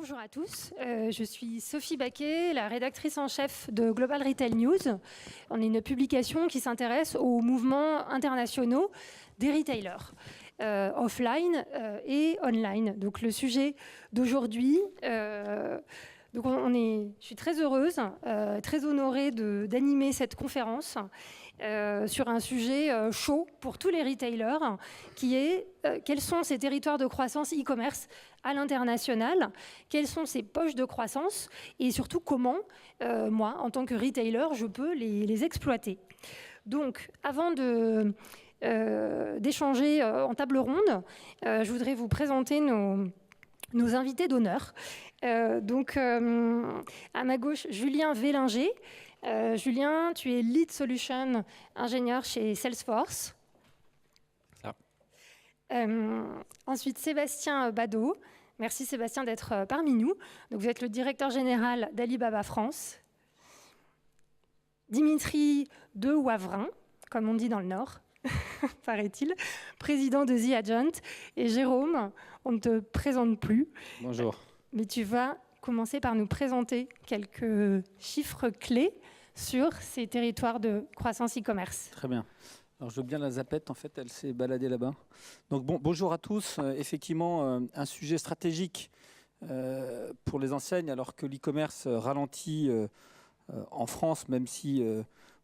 Bonjour à tous, je suis Sophie Baquet, la rédactrice en chef de Global Retail News. On est une publication qui s'intéresse aux mouvements internationaux des retailers, offline et online. Donc le sujet d'aujourd'hui, je suis très heureuse, très honorée d'animer cette conférence sur un sujet chaud pour tous les retailers, qui est quels sont ces territoires de croissance e-commerce à l'international, quelles sont ces poches de croissance et surtout comment, moi, en tant que retailer, je peux les exploiter. Donc, avant d'échanger en table ronde, je voudrais vous présenter nos invités d'honneur. À ma gauche, Julien Vélinger. Julien, tu es Lead Solution ingénieur chez Salesforce. Ensuite, Sébastien Badeau. Merci Sébastien d'être parmi nous. Donc, vous êtes le directeur général d'Alibaba France. Dimitri de Wavrin, comme on dit dans le Nord, paraît-il, président de The Agent. Et Jérôme, on ne te présente plus. Bonjour. Mais tu vas commencer par nous présenter quelques chiffres clés sur ces territoires de croissance e-commerce. Très bien. Alors, je veux bien la zapette, en fait, elle s'est baladée là-bas. Donc, bonjour à tous. Effectivement, un sujet stratégique pour les enseignes, alors que l'e-commerce ralentit en France, même si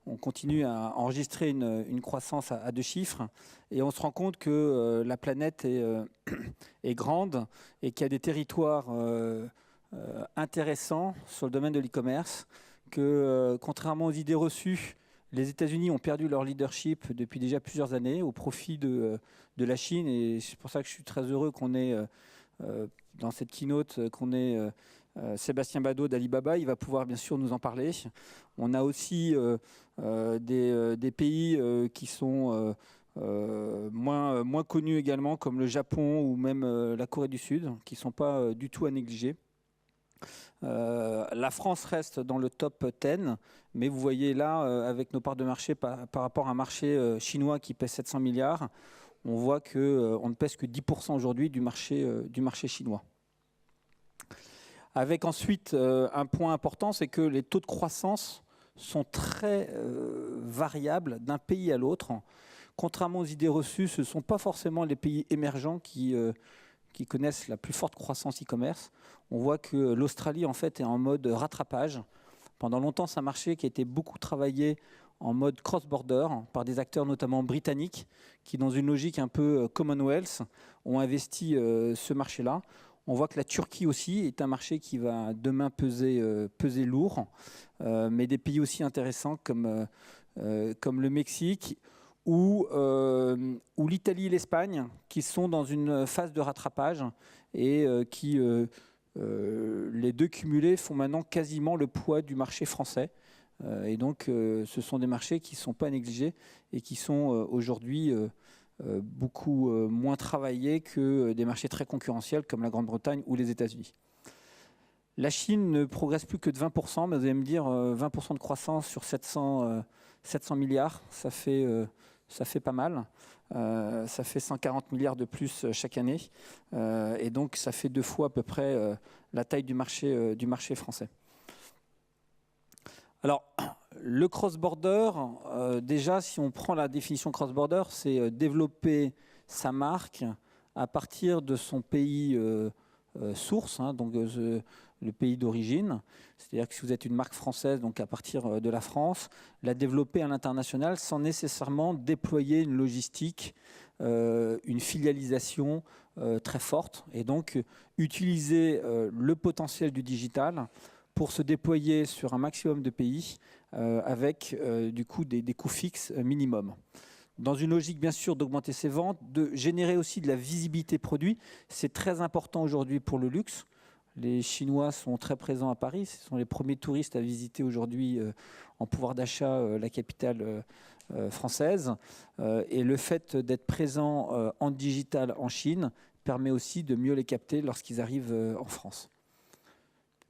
on continue à enregistrer une croissance à 2 chiffres. Et on se rend compte que la planète est grande et qu'il y a des territoires intéressants sur le domaine de l'e-commerce, que contrairement aux idées reçues, les États-Unis ont perdu leur leadership depuis déjà plusieurs années au profit de la Chine. Et c'est pour ça que je suis très heureux qu'on ait, dans cette keynote, qu'on ait Sébastien Badeau d'Alibaba. Il va pouvoir bien sûr nous en parler. On a aussi des pays qui sont moins connus également, comme le Japon ou même la Corée du Sud, qui ne sont pas du tout à négliger. La France reste dans le top 10, mais vous voyez là, avec nos parts de marché par rapport à un marché chinois qui pèse 700 milliards, on voit qu'on ne pèse que 10% aujourd'hui du marché chinois. Avec ensuite un point important, c'est que les taux de croissance sont très variables d'un pays à l'autre. Contrairement aux idées reçues, ce ne sont pas forcément les pays émergents qui connaissent la plus forte croissance e-commerce. On voit que l'Australie, en fait, est en mode rattrapage. Pendant longtemps, c'est un marché qui a été beaucoup travaillé en mode cross-border par des acteurs notamment britanniques qui, dans une logique un peu Commonwealth, ont investi ce marché-là. On voit que la Turquie aussi est un marché qui va demain peser lourd, mais des pays aussi intéressants comme le Mexique, ou l'Italie et l'Espagne, qui sont dans une phase de rattrapage et qui, les deux cumulés, font maintenant quasiment le poids du marché français. Et donc, ce sont des marchés qui ne sont pas négligés et qui sont aujourd'hui beaucoup moins travaillés que des marchés très concurrentiels comme la Grande-Bretagne ou les États-Unis. La Chine ne progresse plus que de 20%, mais vous allez me dire 20% de croissance sur 700 milliards, ça fait pas mal. Ça fait 140 milliards de plus chaque année. Et donc, ça fait 2 fois à peu près la taille du marché français. Alors, le cross-border, déjà, si on prend la définition cross-border, c'est développer sa marque à partir de son pays source, donc le pays d'origine. C'est-à-dire que si vous êtes une marque française, donc à partir de la France, la développer à l'international sans nécessairement déployer une logistique, une filialisation très forte. Et donc, utiliser le potentiel du digital pour se déployer sur un maximum de pays avec du coup des coûts fixes minimum. Dans une logique bien sûr d'augmenter ses ventes, de générer aussi de la visibilité produit. C'est très important aujourd'hui pour le luxe. Les Chinois sont très présents à Paris. Ce sont les premiers touristes à visiter aujourd'hui en pouvoir d'achat la capitale française. Et le fait d'être présent en digital en Chine permet aussi de mieux les capter lorsqu'ils arrivent en France.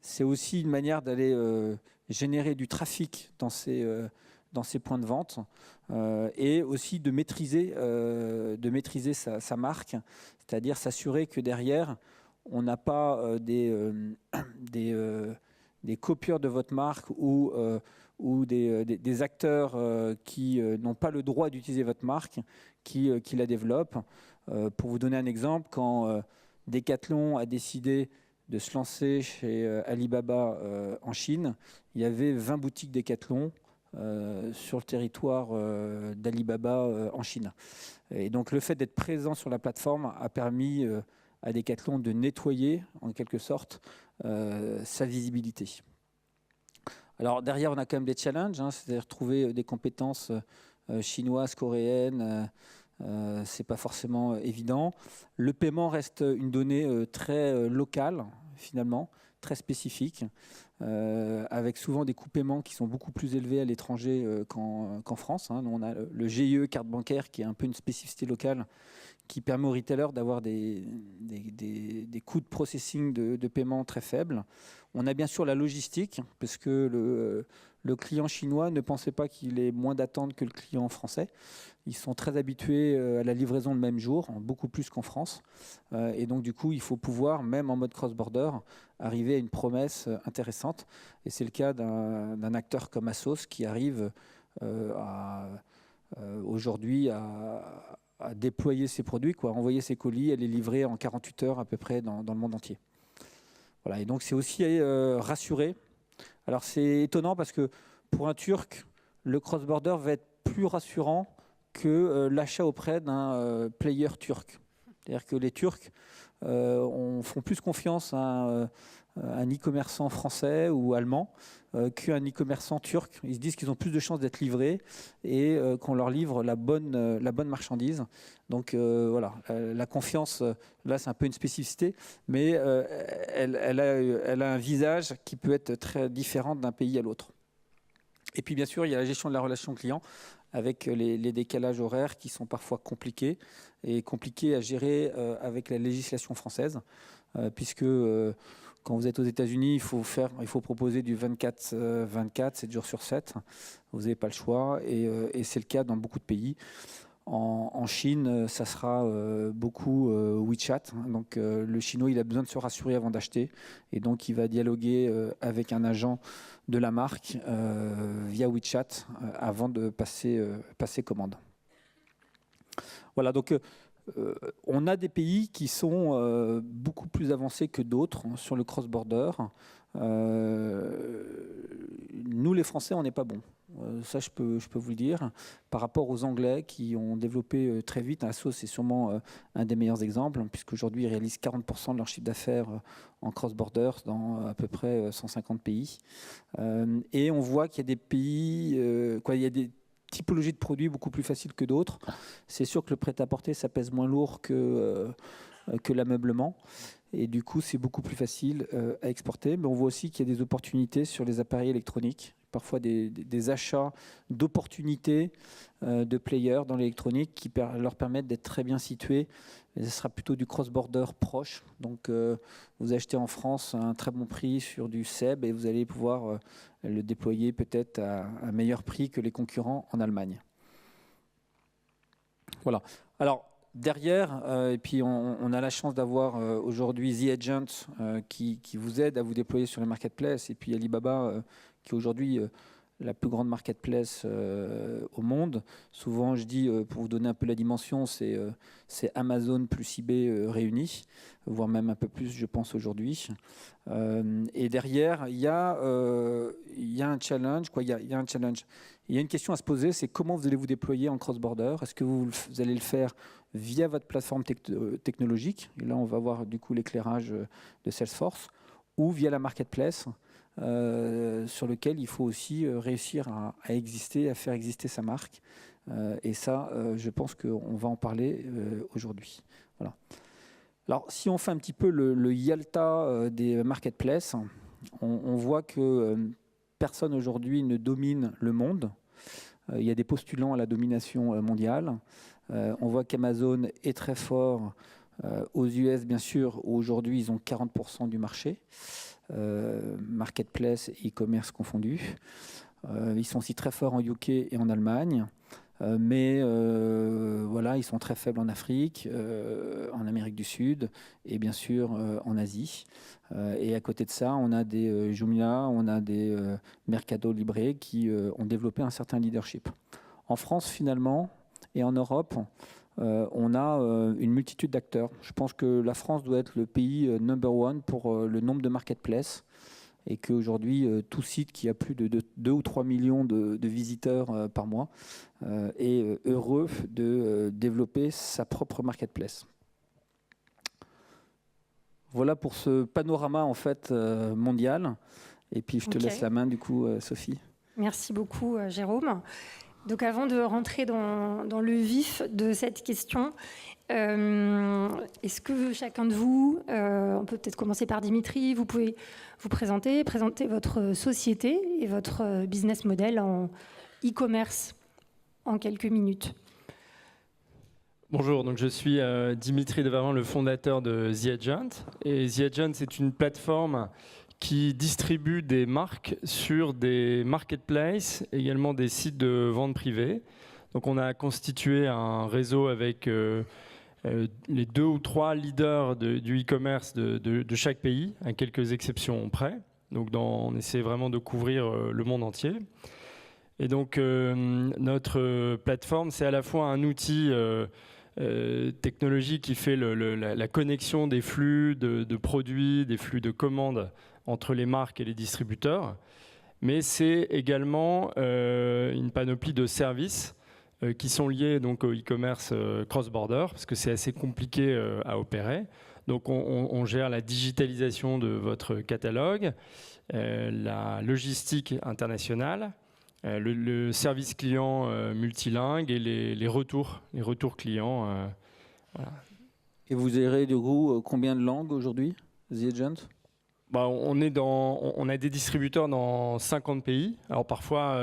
C'est aussi une manière d'aller générer du trafic dans ces points de vente et aussi de maîtriser sa marque, c'est-à-dire s'assurer que derrière, on n'a pas des copieurs de votre marque ou des acteurs qui n'ont pas le droit d'utiliser votre marque qui la développent. Pour vous donner un exemple, quand Decathlon a décidé de se lancer chez Alibaba en Chine, il y avait 20 boutiques Decathlon sur le territoire d'Alibaba en Chine. Et donc le fait d'être présent sur la plateforme a permis à Decathlon de nettoyer en quelque sorte sa visibilité. Alors derrière, on a quand même des challenges, c'est-à-dire trouver des compétences chinoises, coréennes, c'est pas forcément évident. Le paiement reste une donnée très locale finalement, très spécifique, avec souvent des coûts paiement qui sont beaucoup plus élevés à l'étranger qu'en France. Nous, on a le GIE carte bancaire qui est un peu une spécificité locale qui permet aux retailers d'avoir des coûts de processing de paiement très faibles. On a bien sûr la logistique, parce que le client chinois ne pensait pas qu'il ait moins d'attente que le client français. Ils sont très habitués à la livraison le même jour, beaucoup plus qu'en France. Et donc, du coup, il faut pouvoir, même en mode cross-border, arriver à une promesse intéressante. Et c'est le cas d'un acteur comme Asos qui arrive aujourd'hui à déployer ses produits, envoyer ses colis, à les livrer en 48 heures à peu près dans le monde entier. Voilà, et donc c'est aussi rassuré. Alors c'est étonnant parce que pour un Turc, le cross-border va être plus rassurant que l'achat auprès d'un player turc. C'est-à-dire que les Turcs font plus confiance à un e-commerçant français ou allemand qu'un e-commerçant turc. Ils se disent qu'ils ont plus de chances d'être livrés et qu'on leur livre la bonne marchandise. Donc voilà, la confiance, là c'est un peu une spécificité, mais elle a un visage qui peut être très différent d'un pays à l'autre. Et puis bien sûr, il y a la gestion de la relation client avec les décalages horaires qui sont parfois compliqués à gérer avec la législation française, puisque quand vous êtes aux États-Unis, il faut proposer du 24/24, 7 jours sur 7. Vous n'avez pas le choix et c'est le cas dans beaucoup de pays. En Chine, ça sera beaucoup WeChat. Donc le Chinois, il a besoin de se rassurer avant d'acheter. Et donc, il va dialoguer avec un agent de la marque via WeChat avant de passer commande. Voilà, donc on a des pays qui sont beaucoup plus avancés que d'autres sur le cross-border. Nous, les Français, on n'est pas bons. Ça, je peux vous le dire. Par rapport aux Anglais qui ont développé très vite, Asos c'est sûrement un des meilleurs exemples, puisqu'aujourd'hui, ils réalisent 40% de leur chiffre d'affaires en cross-border dans à peu près 150 pays. Et on voit qu'il y a des pays, il y a des typologies de produits beaucoup plus faciles que d'autres. C'est sûr que le prêt-à-porter, ça pèse moins lourd que l'ameublement. Et du coup, c'est beaucoup plus facile à exporter. Mais on voit aussi qu'il y a des opportunités sur les appareils électroniques. Parfois des achats d'opportunités de players dans l'électronique qui leur permettent d'être très bien situés. Et ce sera plutôt du cross-border proche. Donc, vous achetez en France à un très bon prix sur du SEB et vous allez pouvoir le déployer peut-être à un meilleur prix que les concurrents en Allemagne. Voilà. Alors, derrière, et puis on a la chance d'avoir aujourd'hui The Agent qui vous aide à vous déployer sur les marketplaces, et puis Alibaba qui est aujourd'hui la plus grande marketplace au monde. Souvent, je dis, pour vous donner un peu la dimension, c'est Amazon plus eBay réunis, voire même un peu plus, je pense, aujourd'hui. Et derrière, il y a un challenge. Il y a un challenge. Il y a une question à se poser, c'est comment vous allez vous déployer en cross-border. Est-ce que vous allez le faire via votre plateforme technologique, et là, on va voir du coup l'éclairage de Salesforce, ou via la marketplace, sur lequel il faut aussi réussir à exister, à faire exister sa marque. Et ça, je pense qu'on va en parler aujourd'hui. Voilà. Alors, si on fait un petit peu le Yalta des marketplaces, on voit que personne aujourd'hui ne domine le monde. Il y a des postulants à la domination mondiale. On voit qu'Amazon est très fort aux US, bien sûr, où aujourd'hui ils ont 40% du marché. Marketplace et e-commerce confondus. Ils sont aussi très forts en UK et en Allemagne. mais voilà, ils sont très faibles en Afrique, en Amérique du Sud et bien sûr en Asie. Et à côté de ça, on a des Jumia, on a des Mercado Libre qui ont développé un certain leadership. En France, finalement, et en Europe, on a une multitude d'acteurs. Je pense que la France doit être le pays number one pour le nombre de marketplaces et qu'aujourd'hui, tout site qui a plus de 2 ou 3 millions de visiteurs par mois est heureux de développer sa propre marketplace. Voilà pour ce panorama en fait mondial. Et puis je te laisse la main du coup, Sophie. Merci beaucoup, Jérôme. Donc avant de rentrer dans le vif de cette question, est-ce que chacun de vous, on peut peut-être commencer par Dimitri, vous pouvez vous présenter votre société et votre business model en e-commerce en quelques minutes. Bonjour, donc je suis Dimitri Devarin, le fondateur de The Agent. Et The Agent, c'est une plateforme qui distribue des marques sur des marketplaces, également des sites de vente privée. Donc on a constitué un réseau avec les 2 ou 3 leaders du e-commerce de chaque pays, à quelques exceptions près. Donc on essaie vraiment de couvrir le monde entier. Et donc notre plateforme, c'est à la fois un outil technologique qui fait la connexion des flux de produits, des flux de commandes entre les marques et les distributeurs, mais c'est également une panoplie de services qui sont liés donc au e-commerce cross-border, parce que c'est assez compliqué à opérer. Donc on gère la digitalisation de votre catalogue, la logistique internationale, le service client multilingue et les retours clients. Voilà. Et vous gérez du coup combien de langues aujourd'hui, The Agent ? On a des distributeurs dans 50 pays. Alors parfois,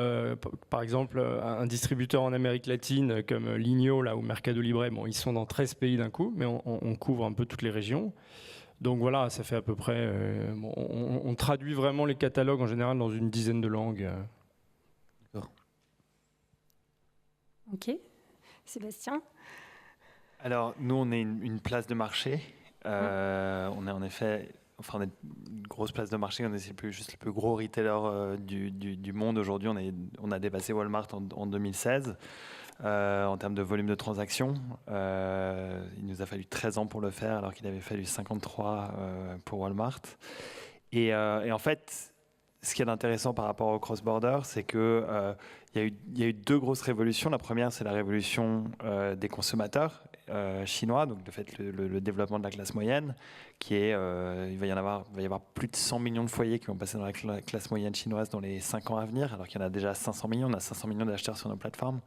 par exemple, un distributeur en Amérique latine comme Linio là, ou Mercado Libre, ils sont dans 13 pays d'un coup, mais on couvre un peu toutes les régions. Donc voilà, ça fait à peu près... on traduit vraiment les catalogues en général dans une dizaine de langues. D'accord. Ok. Sébastien ? Alors, nous, on est une place de marché. On est en effet... Enfin, on est une grosse place de marché, on est juste le plus gros retailer du monde aujourd'hui. On a dépassé Walmart en 2016 en termes de volume de transactions. Il nous a fallu 13 ans pour le faire, alors qu'il avait fallu 53 pour Walmart. Et en fait, ce qui est intéressant par rapport au cross-border, c'est qu'il y a eu 2 grosses révolutions. La première, c'est la révolution des consommateurs chinois, donc de fait le développement de la classe moyenne, qui est, il va y avoir plus de 100 millions de foyers qui vont passer dans la classe moyenne chinoise dans les 5 ans à venir, alors qu'il y en a déjà 500 millions, on a 500 millions d'acheteurs sur nos plateformes.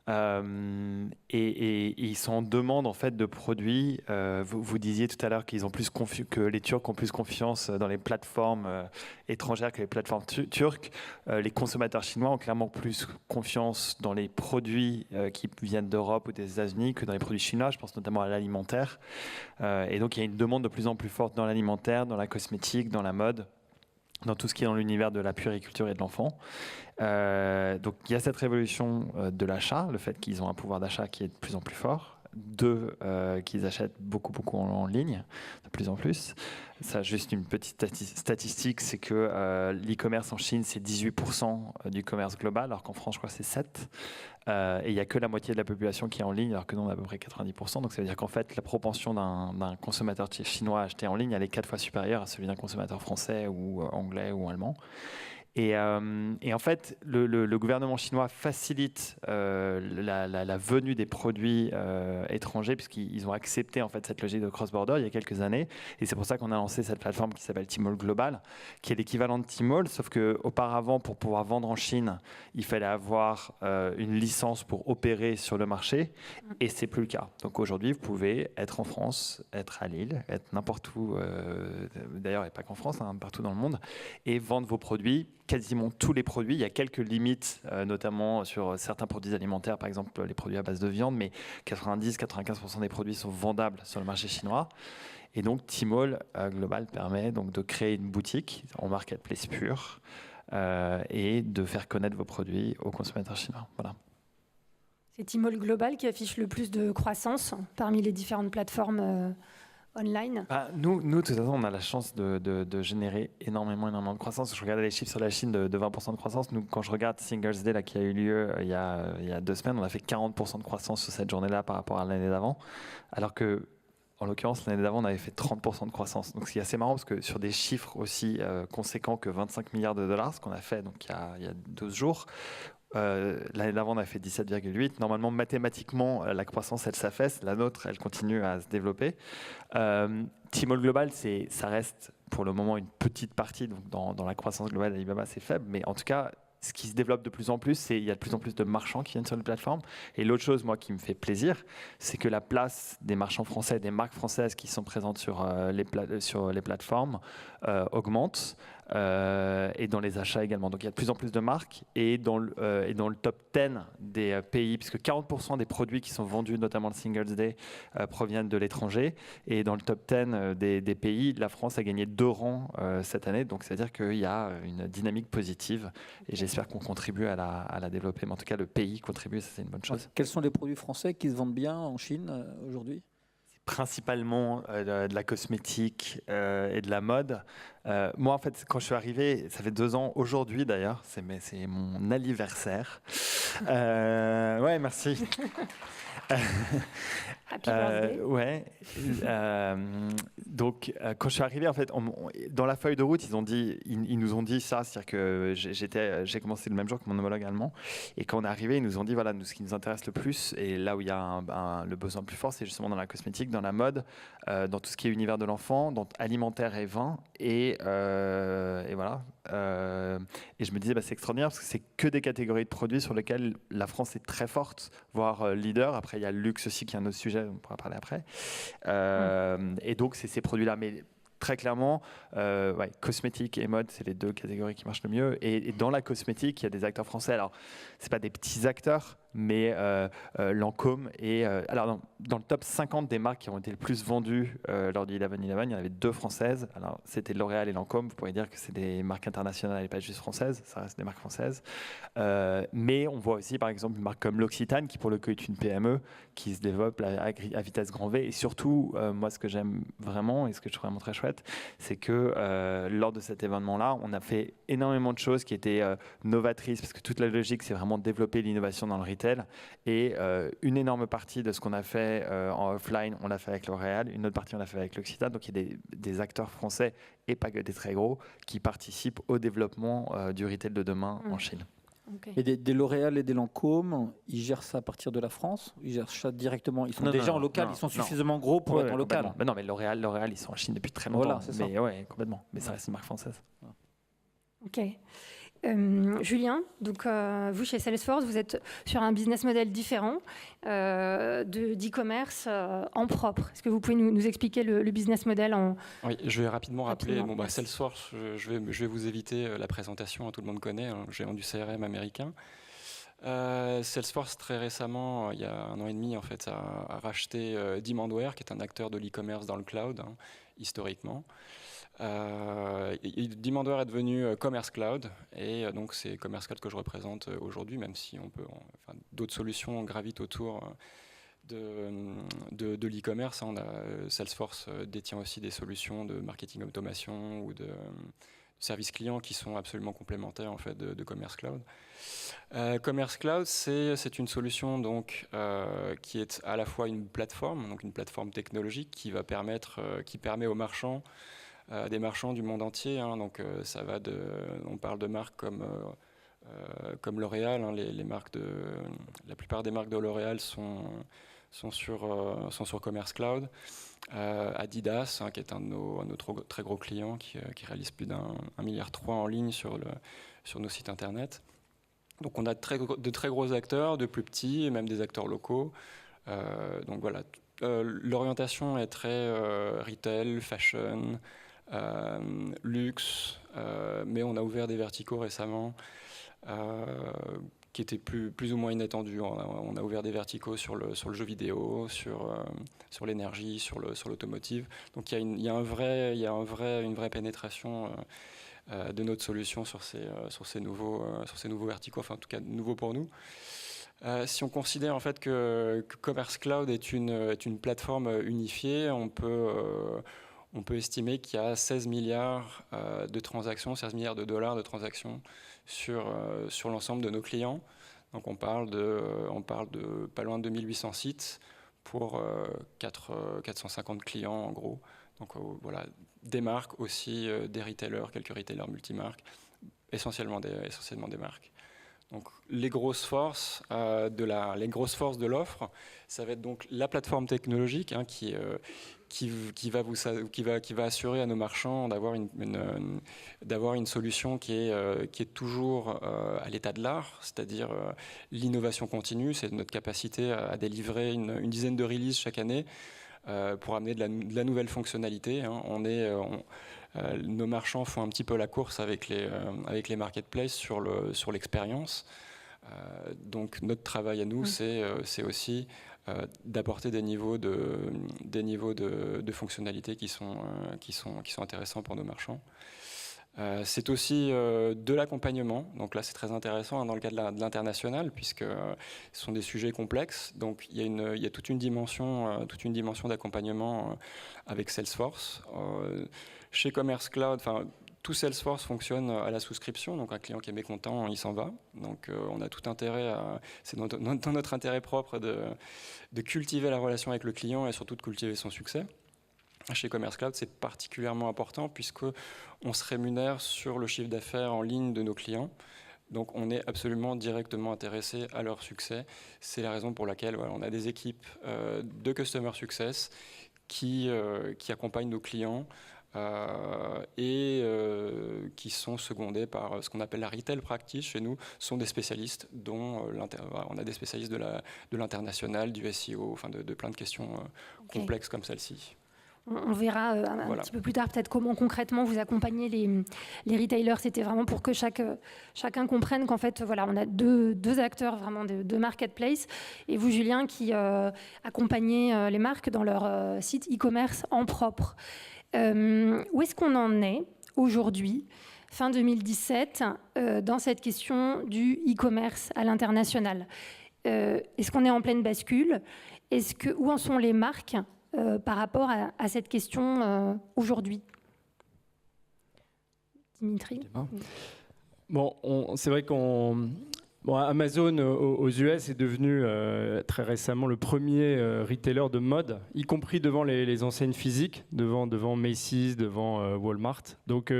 Et ils sont en demande en fait de produits. Vous disiez tout à l'heure qu'ils ont que les Turcs ont plus confiance dans les plateformes étrangères que les plateformes turques. Les consommateurs chinois ont clairement plus confiance dans les produits qui viennent d'Europe ou des États-Unis que dans les produits chinois. Je pense notamment à l'alimentaire. Et donc il y a une demande de plus en plus forte dans l'alimentaire, dans la cosmétique, dans la mode, dans tout ce qui est dans l'univers de la puériculture et de l'enfant. Donc il y a cette révolution de l'achat, le fait qu'ils ont un pouvoir d'achat qui est de plus en plus fort. 2, qu'ils achètent beaucoup en ligne, de plus en plus. Ça, juste une petite statistique, c'est que l'e-commerce en Chine, c'est 18% du commerce global, alors qu'en France, je crois que c'est 7%. Et il n'y a que la moitié de la population qui est en ligne, alors que nous, on a à peu près 90%. Donc ça veut dire qu'en fait, la propension d'un consommateur chinois à acheter en ligne, elle est 4 fois supérieure à celui d'un consommateur français ou anglais ou allemand. Et en fait, le gouvernement chinois facilite la venue des produits étrangers, puisqu'ils ont accepté en fait cette logique de cross-border il y a quelques années. Et c'est pour ça qu'on a lancé cette plateforme qui s'appelle Tmall Global, qui est l'équivalent de Tmall, sauf qu'auparavant, pour pouvoir vendre en Chine, il fallait avoir une licence pour opérer sur le marché, et c'est plus le cas. Donc aujourd'hui, vous pouvez être en France, être à Lille, être n'importe où, d'ailleurs, et pas qu'en France, hein, partout dans le monde, et vendre vos produits. Quasiment tous les produits, il y a quelques limites, notamment sur certains produits alimentaires, par exemple les produits à base de viande, mais 90-95% des produits sont vendables sur le marché chinois. Et donc Tmall Global permet donc de créer une boutique en marketplace pur et de faire connaître vos produits aux consommateurs chinois. Voilà. C'est Tmall Global qui affiche le plus de croissance parmi les différentes plateformes online. Nous, de toute façon, on a la chance de générer énormément de croissance. Je regardais les chiffres sur la Chine de 20% de croissance. Nous, quand je regarde Singles Day là, qui a eu lieu il y a 2 semaines, on a fait 40% de croissance sur cette journée-là par rapport à l'année d'avant. Alors que, en l'occurrence, l'année d'avant, on avait fait 30% de croissance. Donc c'est assez marrant parce que sur des chiffres aussi conséquents que 25 milliards de dollars, ce qu'on a fait donc, il y a 12 jours, l'année d'avant, on a fait 17,8. Normalement, mathématiquement, la croissance, elle s'affaisse. La nôtre, elle continue à se développer. Tmall Global, ça reste pour le moment une petite partie. Donc dans la croissance globale d'Alibaba, c'est faible. Mais en tout cas, ce qui se développe de plus en plus, c'est qu'il y a de plus en plus de marchands qui viennent sur les plateformes. Et l'autre chose, moi, qui me fait plaisir, c'est que la place des marchands français, des marques françaises qui sont présentes sur les plateformes augmente. Et dans les achats également. Donc il y a de plus en plus de marques et dans le top 10 des pays, puisque 40% des produits qui sont vendus, notamment le Singles Day, proviennent de l'étranger. Et dans le top 10 des pays, la France a gagné 2 rangs cette année. Donc c'est-à-dire qu'il y a une dynamique positive et j'espère qu'on contribue à la développer. Mais en tout cas, le pays contribue, ça c'est une bonne chose. Quels sont les produits français qui se vendent bien en Chine aujourd'hui ? Principalement de la cosmétique et de la mode. Moi, en fait, quand je suis arrivé, ça fait 2 ans aujourd'hui d'ailleurs, c'est mon anniversaire. Ouais, merci. Happy birthday. Ouais. Donc, quand je suis arrivé, en fait, dans la feuille de route, ils nous ont dit ça, c'est-à-dire que j'ai commencé le même jour que mon homologue allemand, et quand on est arrivé, ils nous ont dit voilà, ce qui nous intéresse le plus, et là où il y a le besoin le plus fort, c'est justement dans la cosmétique, dans la mode, dans tout ce qui est univers de l'enfant, dans alimentaire et vin, et voilà. Et je me disais, c'est extraordinaire parce que c'est que des catégories de produits sur lesquelles la France est très forte, voire leader. Après, il y a le luxe aussi qui est un autre sujet, on pourra parler après. Et donc, c'est ces produits-là. Mais très clairement, cosmétique et mode, c'est les 2 catégories qui marchent le mieux. Et dans la cosmétique, il y a des acteurs français. Alors, c'est pas des petits acteurs, mais Lancôme et alors dans le top 50 des marques qui ont été le plus vendues lors du 11/11, il y en avait 2 françaises. Alors c'était L'Oréal et Lancôme. Vous pourriez dire que c'est des marques internationales et pas juste françaises. Ça reste des marques françaises. Mais on voit aussi par exemple une marque comme l'Occitane qui pour le coup est une PME qui se développe à vitesse grand V. Et surtout, moi ce que j'aime vraiment et ce que je trouve vraiment très chouette, c'est que lors de cet événement-là, on a fait énormément de choses qui étaient novatrices parce que toute la logique c'est vraiment de développer l'innovation dans le retail. Et une énorme partie de ce qu'on a fait en offline, on l'a fait avec L'Oréal, une autre partie on l'a fait avec l'Occitane. Donc il y a des acteurs français et pas que des très gros qui participent au développement du retail de demain en Chine. Okay. Et des L'Oréal et des Lancôme, ils gèrent ça à partir de la France ? Ils gèrent ça directement ? Ils sont déjà en local, ils sont suffisamment gros pour être en local. Non, mais L'Oréal, ils sont en Chine depuis très longtemps. Voilà, c'est ça. Mais ouais, complètement. Mais ça reste une marque française. Ok. Julien, donc vous chez Salesforce, vous êtes sur un business model différent d'e-commerce en propre. Est-ce que vous pouvez nous expliquer le business model Oui, je vais rapidement rappeler. Salesforce, je vais vous éviter la présentation, tout le monde connaît, géant du CRM américain. Salesforce, très récemment, il y a 1 an et demi, en fait, a racheté Demandware, qui est un acteur de l'e-commerce dans le cloud, historiquement. Demandware est devenu Commerce Cloud et donc c'est Commerce Cloud que je représente aujourd'hui, même si d'autres solutions gravitent autour de l'e-commerce. Salesforce détient aussi des solutions de marketing automation ou de services clients qui sont absolument complémentaires en fait de Commerce Cloud. Commerce Cloud, c'est une solution donc qui est à la fois une plateforme technologique qui permet aux marchands des marchands du monde entier, donc ça va on parle de marques comme L'Oréal, la plupart des marques de L'Oréal sont sur Commerce Cloud. Adidas, qui est un de nos très gros clients, qui réalise plus d'1,3 milliard en ligne sur nos sites internet. Donc on a de très gros acteurs, de plus petits, et même des acteurs locaux. Donc voilà, l'orientation est très retail, fashion, luxe, mais on a ouvert des verticaux récemment qui étaient plus ou moins inattendus. On a ouvert des verticaux sur le jeu vidéo, sur l'énergie, sur l'automotive. Donc il y a une vraie pénétration de notre solution sur ces nouveaux verticaux, enfin en tout cas nouveaux pour nous. Si on considère en fait que Commerce Cloud est une plateforme unifiée, on peut estimer qu'il y a 16 milliards de transactions, 16 milliards de dollars de transactions sur l'ensemble de nos clients. Donc on parle de pas loin de 2800 sites pour 450 clients en gros. Donc voilà, des marques aussi, des retailers, quelques retailers multimarques, essentiellement des marques. Donc les grosses forces de l'offre, ça va être donc la plateforme technologique qui va assurer à nos marchands d'avoir une solution qui est toujours à l'état de l'art, c'est-à-dire l'innovation continue, c'est notre capacité à délivrer une dizaine de releases chaque année pour amener de la nouvelle fonctionnalité. Nos marchands font un petit peu la course avec les marketplaces sur l'expérience. Donc notre travail à nous, c'est aussi d'apporter des niveaux de fonctionnalités qui sont intéressants pour nos marchands. C'est aussi de l'accompagnement. Donc là, c'est très intéressant dans le cas de l'international, puisque ce sont des sujets complexes. Donc il y a toute une dimension d'accompagnement avec Salesforce. Chez Commerce Cloud, tout Salesforce fonctionne à la souscription. Donc un client qui est mécontent, il s'en va. Donc on a tout intérêt c'est dans notre intérêt propre de cultiver la relation avec le client et surtout de cultiver son succès. Chez Commerce Cloud, c'est particulièrement important puisqu'on se rémunère sur le chiffre d'affaires en ligne de nos clients. Donc on est absolument directement intéressé à leur succès. C'est la raison pour laquelle on a des équipes de Customer Success qui accompagnent nos clients et qui sont secondés par ce qu'on appelle la Retail Practice. Chez nous, sont des spécialistes dont on a des spécialistes de l'international, du SEO, de plein de questions complexes comme celle-ci. On verra un petit peu plus tard peut-être comment concrètement vous accompagnez les retailers. C'était vraiment pour que chacun comprenne qu'en fait, on a deux acteurs vraiment de marketplace. Et vous, Julien, qui accompagnez les marques dans leur site e-commerce en propre. Où est-ce qu'on en est aujourd'hui, fin 2017, dans cette question du e-commerce à l'international? Est-ce qu'on est en pleine bascule? Où en sont les marques par rapport à cette question aujourd'hui? Dimitri? C'est vrai Amazon aux US est devenu très récemment le premier retailer de mode, y compris devant les enseignes physiques, devant Macy's, devant Walmart. Donc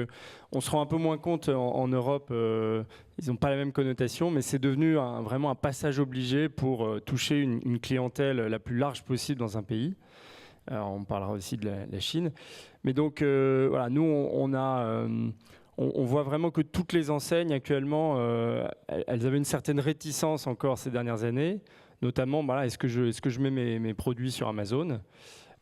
on se rend un peu moins compte en Europe, ils n'ont pas la même connotation, mais c'est devenu vraiment un passage obligé pour toucher une clientèle la plus large possible dans un pays. Alors, on parlera aussi de la Chine. Mais donc, nous, on voit vraiment que toutes les enseignes actuellement, elles avaient une certaine réticence encore ces dernières années, notamment, est-ce que je mets mes produits sur Amazon?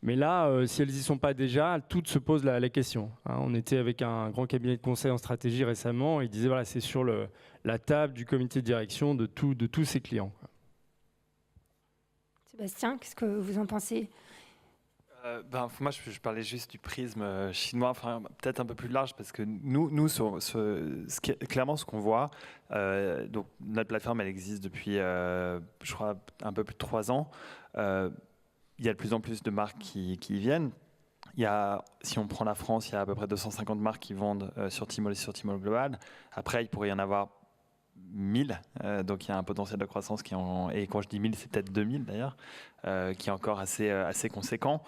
Mais là, si elles n'y sont pas déjà, toutes se posent la question. On était avec un grand cabinet de conseil en stratégie récemment, il disait c'est sur la table du comité de direction de tous ses clients. Sébastien, qu'est-ce que vous en pensez? Moi, je parlais juste du prisme chinois, peut-être un peu plus large, parce que nous clairement, ce qu'on voit, donc notre plateforme, elle existe depuis, je crois, un peu plus de 3 ans. Il y a de plus en plus de marques qui y viennent. Si on prend la France, il y a à peu près 250 marques qui vendent sur Tmall et sur Tmall Global. Après, il pourrait y en avoir 1000, donc il y a un potentiel de croissance et quand je dis 1000, c'est peut-être 2000 d'ailleurs, qui est encore assez conséquent.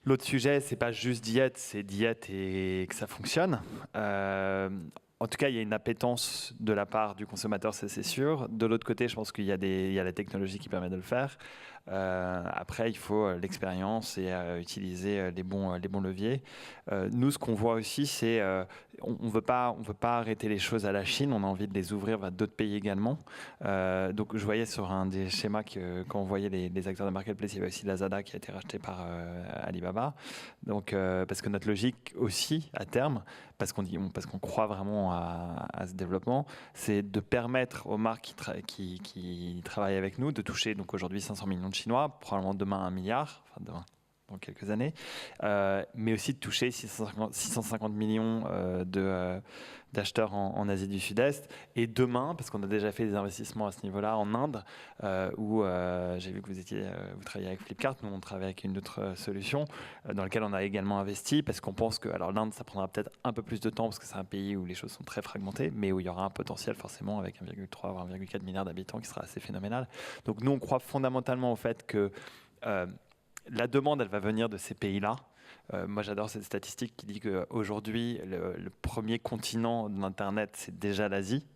L'autre sujet, c'est pas juste diète, c'est diète et que ça fonctionne. En tout cas, il y a une appétence de la part du consommateur, c'est sûr. De l'autre côté, je pense qu'il y a la technologie qui permet de le faire. Après, il faut l'expérience et utiliser les bons leviers. Nous, ce qu'on voit aussi, c'est on veut pas arrêter les choses à la Chine. On a envie de les ouvrir à d'autres pays également. Donc, je voyais sur un des schémas que quand on voyait les acteurs de marketplace, il y avait aussi Lazada qui a été racheté par Alibaba. Donc, parce que notre logique aussi, à terme, parce qu'on croit vraiment à ce développement, c'est de permettre aux marques qui travaillent avec nous de toucher donc aujourd'hui 500 millions de Chinois, probablement demain 1 milliard. dans quelques années, mais aussi de toucher 650 millions d'acheteurs en Asie du Sud-Est. Et demain, parce qu'on a déjà fait des investissements à ce niveau-là en Inde, où j'ai vu que vous travaillez avec Flipkart, nous on travaille avec une autre solution dans laquelle on a également investi, parce qu'on pense que l'Inde, ça prendra peut-être un peu plus de temps, parce que c'est un pays où les choses sont très fragmentées, mais où il y aura un potentiel forcément avec 1,3 voire 1,4 milliard d'habitants qui sera assez phénoménal. Donc nous, on croit fondamentalement au fait que la demande, elle va venir de ces pays-là. Moi, j'adore cette statistique qui dit qu'aujourd'hui, le premier continent de l'Internet, c'est déjà l'Asie.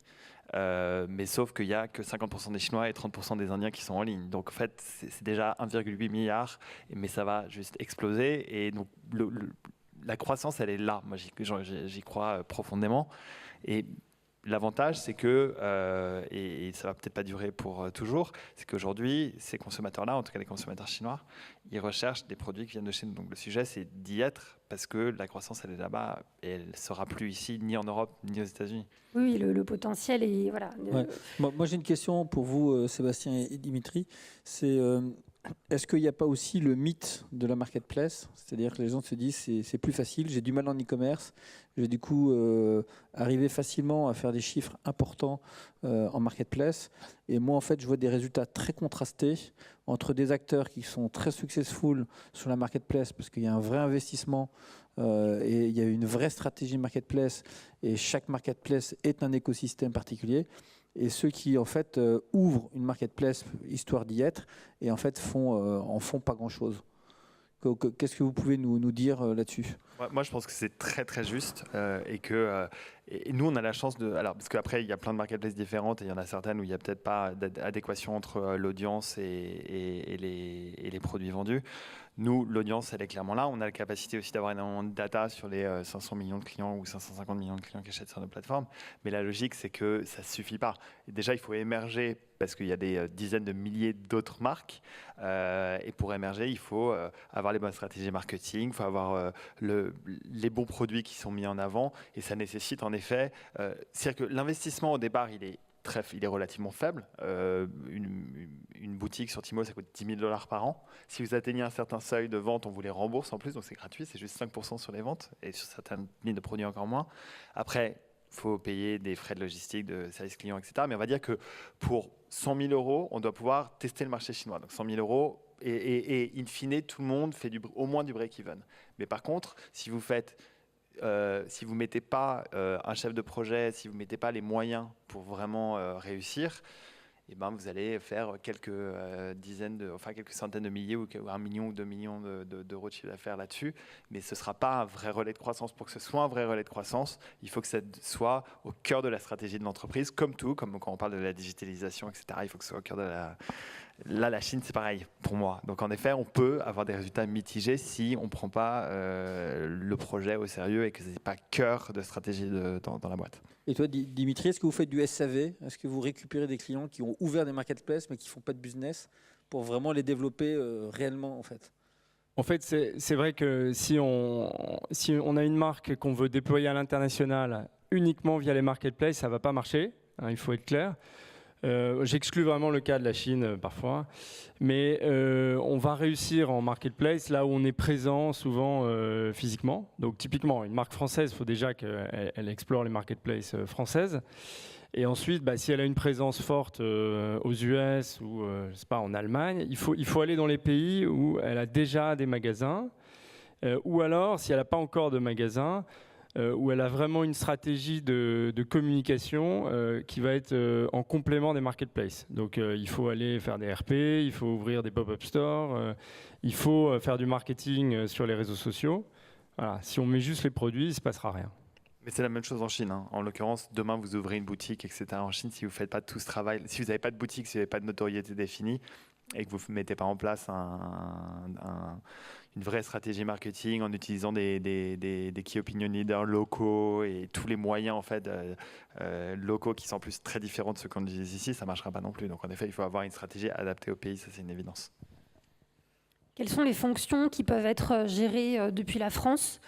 Mais sauf qu'il n'y a que 50% des Chinois et 30% des Indiens qui sont en ligne. Donc, en fait, c'est déjà 1,8 milliard, mais ça va juste exploser. Et donc, la croissance, elle est là. Moi, j'y crois profondément. Et l'avantage, c'est que, et ça va peut-être pas durer pour toujours, c'est qu'aujourd'hui, ces consommateurs-là, en tout cas les consommateurs chinois, ils recherchent des produits qui viennent de chez nous. Donc le sujet, c'est d'y être, parce que la croissance, elle est là-bas, et elle ne sera plus ici, ni en Europe, ni aux États-Unis. Oui, le potentiel est... Voilà. Ouais. Moi, j'ai une question pour vous, Sébastien et Dimitri. C'est... est-ce qu'il n'y a pas aussi le mythe de la marketplace? C'est-à-dire que les gens se disent c'est plus facile, j'ai du mal en e-commerce, je vais du coup arriver facilement à faire des chiffres importants en marketplace. Et moi, en fait, je vois des résultats très contrastés entre des acteurs qui sont très successful sur la marketplace parce qu'il y a un vrai investissement et il y a une vraie stratégie marketplace et chaque marketplace est un écosystème particulier. Et ceux qui en fait ouvrent une marketplace histoire d'y être et en fait en font pas grand-chose. Qu'est-ce que vous pouvez nous dire là-dessus? Moi, je pense que c'est très très juste et que et nous on a la chance de parce qu'après il y a plein de marketplaces différentes et il y en a certaines où il n'y a peut-être pas d'adéquation entre l'audience et les produits vendus. Nous, l'audience, elle est clairement là. On a la capacité aussi d'avoir énormément de data sur les 500 millions de clients ou 550 millions de clients qui achètent sur nos plateformes. Mais la logique, c'est que ça ne suffit pas. Et déjà, il faut émerger parce qu'il y a des dizaines de milliers d'autres marques. Et pour émerger, il faut avoir les bonnes stratégies marketing, il faut avoir les bons produits qui sont mis en avant. Et ça nécessite en effet... c'est-à-dire que l'investissement au départ, il est relativement faible. Une boutique sur Tmall, ça coûte $10 000 par an. Si vous atteignez un certain seuil de vente, on vous les rembourse en plus, donc c'est gratuit, c'est juste 5% sur les ventes, et sur certaines lignes de produits encore moins. Après, il faut payer des frais de logistique, de service client, etc. Mais on va dire que pour 100 000 €, on doit pouvoir tester le marché chinois. Donc 100 000 €, et in fine, tout le monde fait au moins du break-even. Mais par contre, si vous mettez pas un chef de projet, si vous mettez pas les moyens pour vraiment réussir, et ben vous allez faire quelques centaines de milliers ou 1 million ou 2 millions d'euros de chiffre d'affaires là-dessus, mais ce ne sera pas un vrai relais de croissance. Pour que ce soit un vrai relais de croissance, il faut que ça soit au cœur de la stratégie de l'entreprise, comme quand on parle de la digitalisation, etc. Il faut que ce soit au cœur de la... Là, la Chine, c'est pareil pour moi. Donc, en effet, on peut avoir des résultats mitigés si on ne prend pas le projet au sérieux et que ce n'est pas cœur de stratégie dans la boîte. Et toi, Dimitri, est-ce que vous faites du SAV? Est-ce que vous récupérez des clients qui ont ouvert des marketplaces mais qui ne font pas de business pour vraiment les développer réellement en fait? En fait, c'est vrai que si on a une marque qu'on veut déployer à l'international uniquement via les marketplaces, ça ne va pas marcher, hein, il faut être clair. J'exclus vraiment le cas de la Chine parfois, mais on va réussir en marketplace là où on est présent souvent physiquement. Donc typiquement, une marque française, il faut déjà qu'elle explore les marketplaces françaises. Et ensuite, si elle a une présence forte aux US ou je sais pas, en Allemagne, il faut aller dans les pays où elle a déjà des magasins, ou alors, si elle n'a pas encore de magasins, où elle a vraiment une stratégie de communication qui va être en complément des marketplaces. Donc il faut aller faire des RP, il faut ouvrir des pop-up stores, il faut faire du marketing sur les réseaux sociaux. Voilà. Si on met juste les produits, il ne se passera rien. Mais c'est la même chose en Chine. Hein. En l'occurrence, demain, vous ouvrez une boutique, etc. En Chine, si vous ne faites pas tout ce travail, si vous n'avez pas de boutique, si vous n'avez pas de notoriété définie, et que vous ne mettez pas en place une vraie stratégie marketing en utilisant des key opinion leaders locaux et tous les moyens en fait, locaux qui sont en plus très différents de ceux qu'on utilise ici, ça ne marchera pas non plus. Donc en effet, il faut avoir une stratégie adaptée au pays, ça c'est une évidence. Quelles sont les fonctions qui peuvent être gérées depuis la France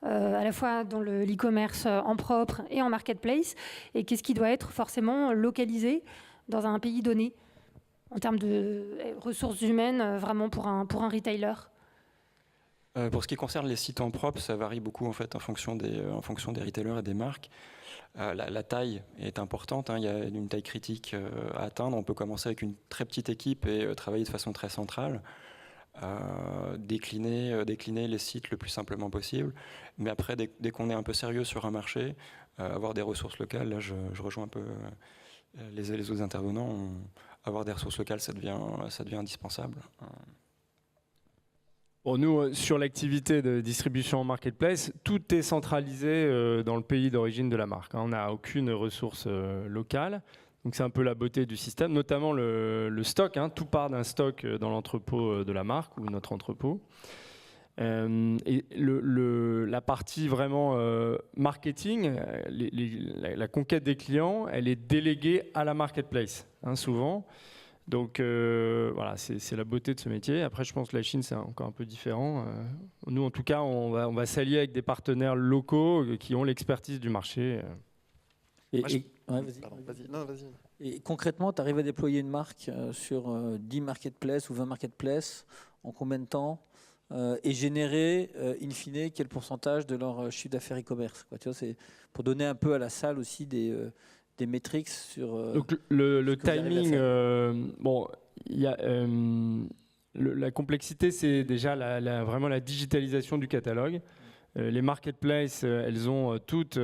à la fois dans l'e-commerce en propre et en marketplace, et qu'est-ce qui doit être forcément localisé dans un pays donné en termes de ressources humaines vraiment pour un retailer? Pour ce qui concerne les sites en propre, ça varie beaucoup en fait en fonction des retailers et des marques. La taille est importante, hein, il y a une taille critique à atteindre. On peut commencer avec une très petite équipe et travailler de façon très centrale. Décliner les sites le plus simplement possible. Mais après, dès qu'on est un peu sérieux sur un marché, avoir des ressources locales, là je rejoins un peu les autres intervenants. Avoir des ressources locales, ça devient indispensable. Bon, nous, sur l'activité de distribution en marketplace, tout est centralisé dans le pays d'origine de la marque. On n'a aucune ressource locale. Donc c'est un peu la beauté du système, notamment le stock. Tout part d'un stock dans l'entrepôt de la marque ou notre entrepôt. Et la partie vraiment marketing, la conquête des clients, elle est déléguée à la marketplace, souvent. Donc voilà, c'est la beauté de ce métier. Après, je pense que la Chine, c'est encore un peu différent. Nous, en tout cas, on va s'allier avec des partenaires locaux qui ont l'expertise du marché. Vas-y. Et concrètement, tu arrives à déployer une marque sur 10 marketplaces ou 20 marketplaces en combien de temps et générer, in fine, quel pourcentage de leur chiffre d'affaires e-commerce, quoi. Tu vois, c'est pour donner un peu à la salle aussi des métriques sur. Donc le timing, bon, il y a la complexité, c'est déjà vraiment la digitalisation du catalogue. Les marketplaces, elles ont toutes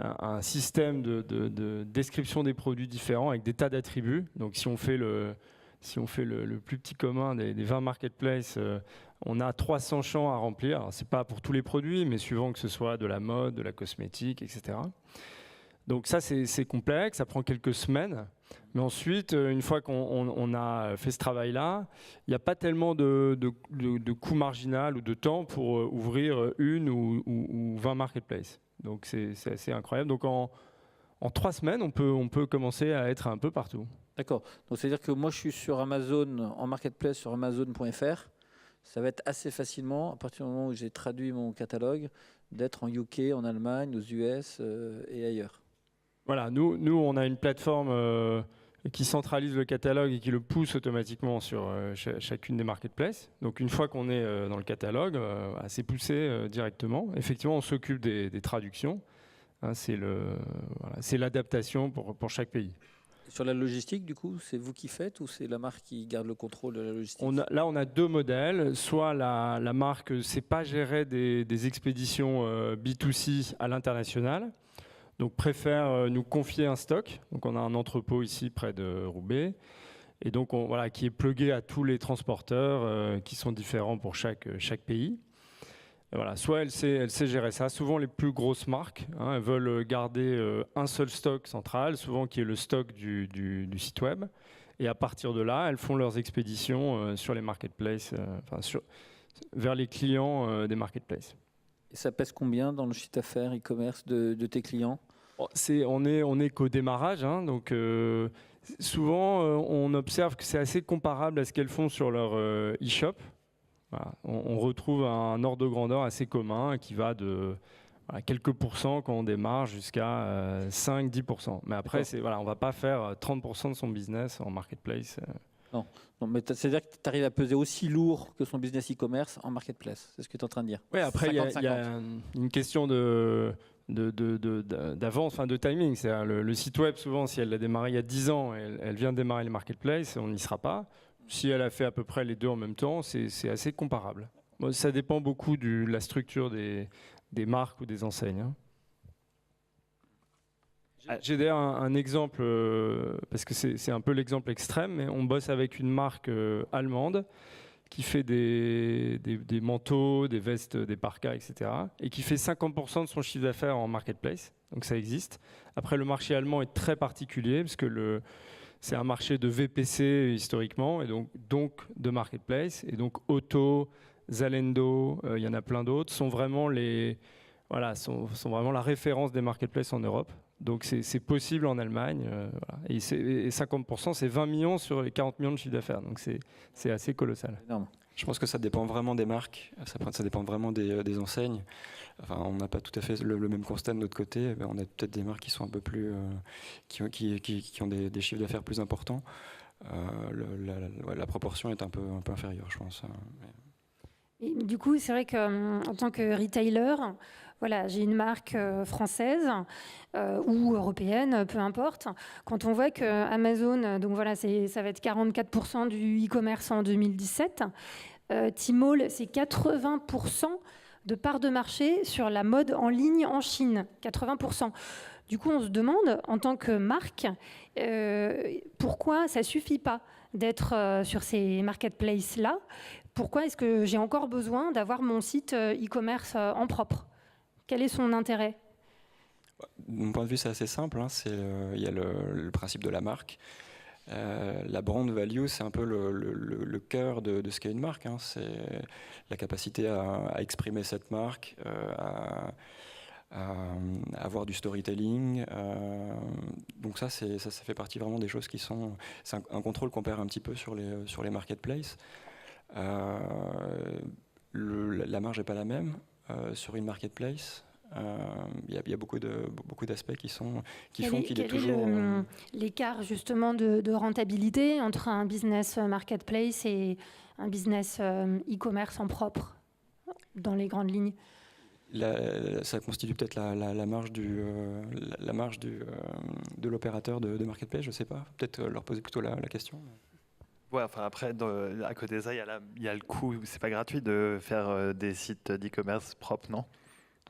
un système de description des produits différents avec des tas d'attributs. Donc si on fait le plus petit commun des 20 marketplaces, on a 300 champs à remplir. Alors c'est pas pour tous les produits, mais suivant que ce soit de la mode, de la cosmétique, etc. Donc ça, c'est complexe, ça prend quelques semaines. Mais ensuite, une fois qu'on a fait ce travail-là, il n'y a pas tellement de coût marginal ou de temps pour ouvrir une ou 20 marketplaces. Donc c'est assez incroyable. Donc en 3 semaines, on peut commencer à être un peu partout. D'accord. Donc c'est-à-dire que moi, je suis sur Amazon, en marketplace sur Amazon.fr. Ça va être assez facilement, à partir du moment où j'ai traduit mon catalogue, d'être en UK, en Allemagne, aux US et ailleurs. Voilà, nous, on a une plateforme qui centralise le catalogue et qui le pousse automatiquement sur chacune des marketplaces. Donc une fois qu'on est dans le catalogue, c'est poussé directement. Effectivement, on s'occupe des traductions. C'est l'adaptation pour chaque pays. Sur la logistique, du coup, c'est vous qui faites ou c'est la marque qui garde le contrôle de la logistique ? Là, on a 2 modèles. Soit la marque ne sait pas gérer des expéditions B2C à l'international, donc préfère nous confier un stock. Donc on a un entrepôt ici près de Roubaix, et donc qui est plugué à tous les transporteurs qui sont différents pour chaque pays. Et voilà, soit elle sait gérer ça. Souvent les plus grosses marques, elles veulent garder un seul stock central, souvent qui est le stock du site web. Et à partir de là, elles font leurs expéditions sur les marketplaces, vers les clients des marketplaces. Et ça pèse combien dans le chiffre d'affaires e-commerce de tes clients ? On est qu'au démarrage, donc souvent on observe que c'est assez comparable à ce qu'elles font sur leur e-shop. Voilà. On retrouve un ordre de grandeur assez commun qui va de quelques pourcents quand on démarre jusqu'à 5-10%. Mais après, on ne va pas faire 30% de son business en marketplace. Non, mais c'est-à-dire que tu arrives à peser aussi lourd que son business e-commerce en marketplace. C'est ce que tu es en train de dire. Oui, après, il y a une question d'avance, de timing. C'est-à-dire le site web, souvent, si elle l'a démarré il y a 10 ans, elle vient de démarrer les marketplaces, on n'y sera pas. Si elle a fait à peu près les 2 en même temps, c'est assez comparable. Bon, ça dépend beaucoup de la structure des marques ou des enseignes. J'ai d'ailleurs un exemple, parce que c'est un peu l'exemple extrême, mais on bosse avec une marque allemande qui fait des manteaux, des vestes, des parkas, etc. et qui fait 50% de son chiffre d'affaires en marketplace. Donc ça existe. Après, le marché allemand est très particulier, parce que c'est un marché de VPC historiquement, et donc de marketplace. Et donc Otto, Zalando, il y en a plein d'autres, sont vraiment sont vraiment la référence des marketplaces en Europe. Donc c'est possible en Allemagne. Et 50%, c'est 20 millions sur les 40 millions de chiffre d'affaires. Donc c'est assez colossal. Énorme. Je pense que ça dépend vraiment des marques, ça dépend vraiment des enseignes. Enfin, on n'a pas tout à fait le même constat de notre côté. On a peut-être des marques qui sont un peu plus, qui ont des chiffres d'affaires plus importants. La proportion est un peu inférieure, je pense. Et du coup, c'est vrai qu'en tant que retailer, voilà, j'ai une marque française ou européenne, peu importe. Quand on voit que Amazon, donc voilà, ça va être 44% du e-commerce en 2017. Tmall, c'est 80% de part de marché sur la mode en ligne en Chine. 80%. Du coup, on se demande, en tant que marque, pourquoi ça ne suffit pas d'être sur ces marketplaces-là. Pourquoi est-ce que j'ai encore besoin d'avoir mon site e-commerce en propre? Quel est son intérêt? De mon point de vue, c'est assez simple. Il y a le principe de la marque. La brand value, c'est un peu le cœur de ce qu'est une marque. C'est la capacité à exprimer cette marque, à avoir du storytelling. Donc ça fait partie vraiment des choses qui sont... C'est un contrôle qu'on perd un petit peu sur les marketplaces. La marge n'est pas la même sur une marketplace. Il y a beaucoup d'aspects qui font qu'il est toujours... l'écart justement de rentabilité entre un business marketplace et un business e-commerce en propre, dans les grandes lignes? Ça constitue peut-être la marge de l'opérateur de marketplace, je ne sais pas. Peut-être leur poser plutôt la question. Ouais, enfin après, à côté de ça, il y a le coût, c'est pas gratuit de faire des sites d'e-commerce propres, non?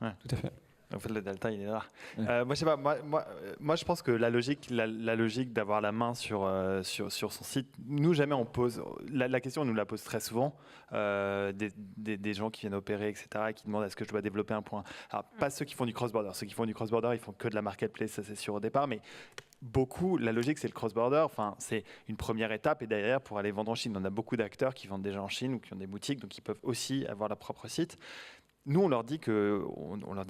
Ouais. Tout à fait. En fait, le delta, il est là. Ouais. Moi, je sais pas. Moi, je pense que la logique d'avoir la main sur son site, nous jamais on pose. La question, on nous la pose très souvent. Des gens qui viennent opérer, etc., et qui demandent est-ce que je dois développer un point. Alors, pas ceux qui font du cross-border. Ceux qui font du cross-border, ils font que de la marketplace, ça c'est sûr au départ, mais beaucoup, la logique, c'est le cross-border. Enfin, c'est une première étape, et derrière, pour aller vendre en Chine, on a beaucoup d'acteurs qui vendent déjà en Chine ou qui ont des boutiques, donc ils peuvent aussi avoir leur propre site. Nous, on leur dit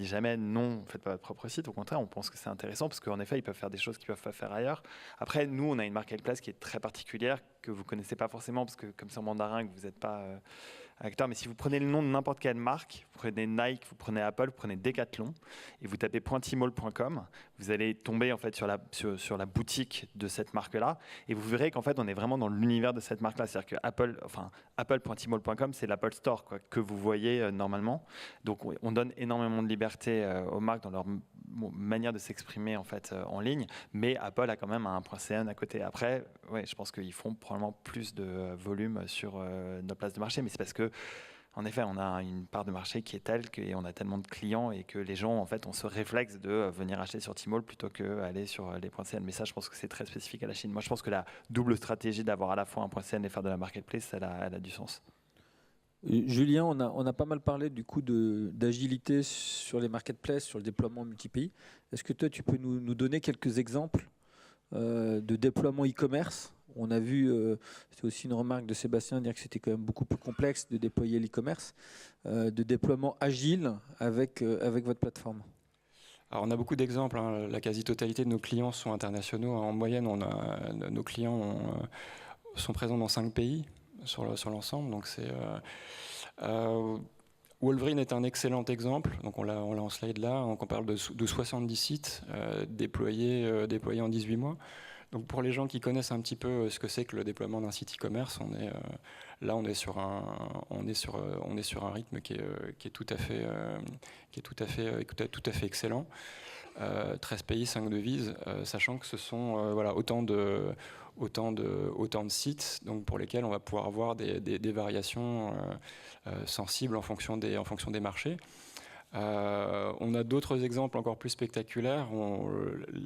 jamais non, faites pas votre propre site. Au contraire, on pense que c'est intéressant parce qu'en effet, ils peuvent faire des choses qu'ils peuvent pas faire ailleurs. Après, nous, on a une marketplace qui est très particulière que vous connaissez pas forcément parce que comme c'est en mandarin, que vous n'êtes pas acteur. Mais si vous prenez le nom de n'importe quelle marque, vous prenez Nike, vous prenez Apple, vous prenez Decathlon et vous tapez .tmall.com, vous allez tomber en fait sur la boutique de cette marque-là et vous verrez qu'en fait, on est vraiment dans l'univers de cette marque-là. C'est-à-dire que Apple.tmall.com, c'est l'Apple Store que vous voyez normalement. Donc, on donne énormément de liberté aux marques dans leur manière de s'exprimer en fait en ligne, mais Apple a quand même un .cn à côté. Après, ouais, je pense qu'ils font probablement plus de volume sur notre place de marché, mais c'est parce que en effet, on a une part de marché qui est telle qu'on a tellement de clients et que les gens, en fait, ont ce réflexe de venir acheter sur Tmall plutôt qu'aller sur les .cn. Mais ça, je pense que c'est très spécifique à la Chine. Moi, je pense que la double stratégie d'avoir à la fois un .cn et faire de la marketplace, elle a du sens. Julien, on a pas mal parlé du coup d'agilité sur les marketplaces, sur le déploiement multi-pays. Est-ce que toi, tu peux nous donner quelques exemples de déploiement e-commerce? On a vu, c'était aussi une remarque de Sébastien, dire que c'était quand même beaucoup plus complexe de déployer l'e-commerce, de déploiement agile avec votre plateforme. Alors on a beaucoup d'exemples. La quasi-totalité de nos clients sont internationaux. En moyenne, nos clients sont présents dans 5 pays sur l'ensemble. Donc Wolverine est un excellent exemple. Donc on l'a en slide là. Donc on parle de 70 sites déployés en 18 mois. Donc pour les gens qui connaissent un petit peu ce que c'est que le déploiement d'un site e-commerce, on est sur un rythme qui est tout à fait excellent. 13 pays, 5 devises, sachant que ce sont autant de sites donc pour lesquels on va pouvoir avoir des variations sensibles en fonction des marchés. On a d'autres exemples encore plus spectaculaires.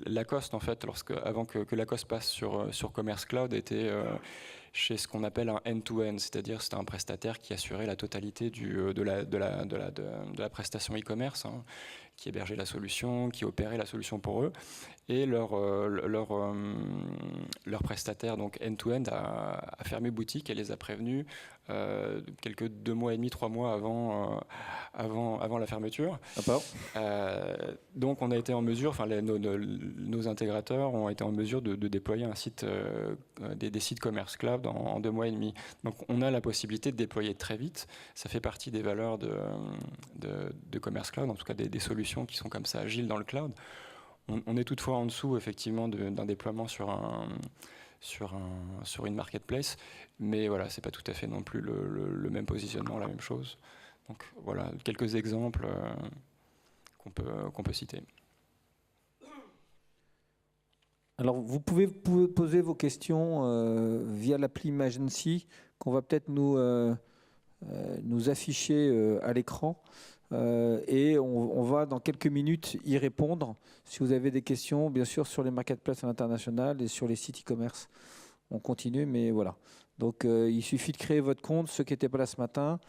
Lacoste, en fait, avant que Lacoste passe sur Commerce Cloud, était chez ce qu'on appelle un end-to-end, c'est-à-dire c'était un prestataire qui assurait la totalité de la prestation e-commerce, qui hébergeait la solution, qui opérait la solution pour eux. Et leur prestataire, donc end-to-end, a fermé boutique et les a prévenus quelques 2 mois et demi, 3 mois avant la fermeture. Donc on a été en mesure, nos intégrateurs ont été en mesure de déployer des sites Commerce Cloud en 2 mois et demi. Donc on a la possibilité de déployer très vite. Ça fait partie des valeurs de Commerce Cloud, en tout cas des solutions qui sont comme ça agiles dans le cloud. On est toutefois en dessous effectivement d'un déploiement sur sur une marketplace. Mais voilà, c'est pas tout à fait non plus le même positionnement, la même chose. Donc voilà, quelques exemples qu'on peut citer. Alors, vous pouvez poser vos questions via l'appli Magency, qu'on va peut-être nous afficher à l'écran. Et on va, dans quelques minutes, y répondre. Si vous avez des questions, bien sûr, sur les marketplaces à l'international et sur les sites e-commerce. On continue, mais voilà. Donc, il suffit de créer votre compte, ceux qui n'étaient pas là ce matin.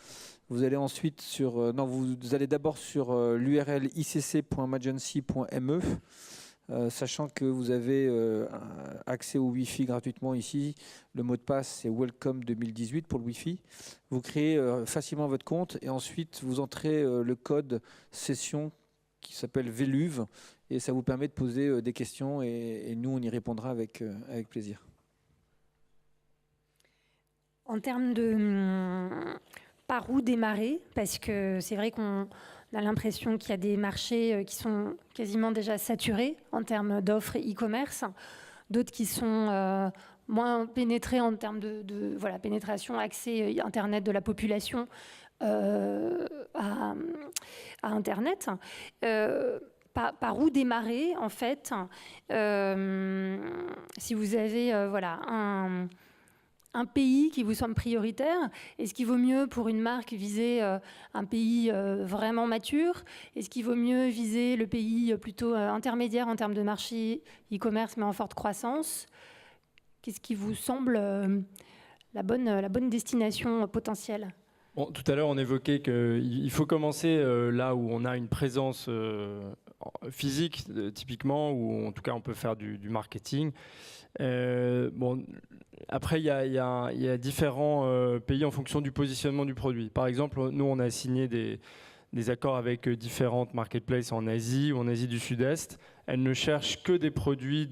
Vous allez ensuite vous allez d'abord sur l'URL icc.magency.me. Sachant que vous avez accès au Wi-Fi gratuitement ici. Le mot de passe, c'est Welcome 2018 pour le Wi-Fi. Vous créez facilement votre compte et ensuite vous entrez le code session qui s'appelle VELUV et ça vous permet de poser des questions et nous, on y répondra avec plaisir. En termes de par où démarrer, parce que c'est vrai qu'on a l'impression qu'il y a des marchés qui sont quasiment déjà saturés en termes d'offres e-commerce, d'autres qui sont moins pénétrés en termes de pénétration, accès Internet de la population à Internet. Par où démarrer, en fait, si vous avez un pays qui vous semble prioritaire? Est-ce qu'il vaut mieux pour une marque viser un pays vraiment mature? Est-ce qu'il vaut mieux viser le pays plutôt intermédiaire en termes de marché e-commerce mais en forte croissance? Qu'est-ce qui vous semble la bonne destination potentielle? Bon, tout à l'heure, on évoquait qu'il faut commencer là où on a une présence physique, typiquement, où en tout cas on peut faire du marketing. Après, il y a différents pays en fonction du positionnement du produit. Par exemple, nous, on a signé des accords avec différentes marketplaces en Asie ou en Asie du Sud-Est. Elles ne cherchent que des produits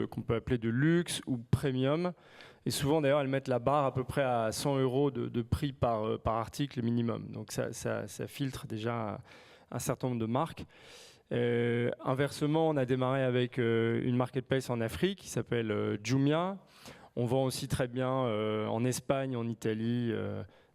qu'on peut appeler de luxe ou premium. Et souvent, d'ailleurs, elles mettent la barre à peu près à 100 € de prix par article minimum. Donc, ça filtre déjà un certain nombre de marques. Inversement, on a démarré avec une marketplace en Afrique qui s'appelle Jumia. On vend aussi très bien en Espagne, en Italie,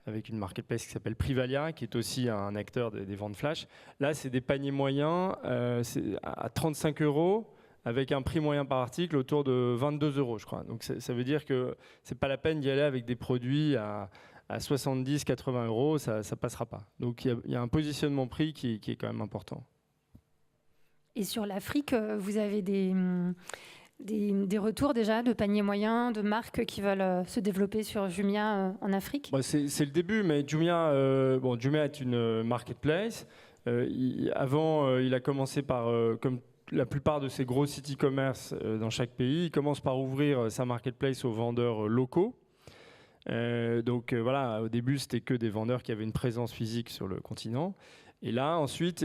avec une marketplace qui s'appelle Privalia, qui est aussi un acteur des ventes flash. Là, c'est des paniers moyens à 35 €, avec un prix moyen par article autour de 22 €, je crois. Donc ça veut dire que c'est pas la peine d'y aller avec des produits à 70, 80 €, ça passera pas. Donc il y a un positionnement prix qui est quand même important. Et sur l'Afrique, vous avez des retours déjà de paniers moyens, de marques qui veulent se développer sur Jumia en Afrique? C'est le début, mais Jumia est une marketplace. Avant, il a commencé par, comme la plupart de ces gros sites e-commerce dans chaque pays, il commence par ouvrir sa marketplace aux vendeurs locaux. Au début, c'était que des vendeurs qui avaient une présence physique sur le continent. Et là, ensuite,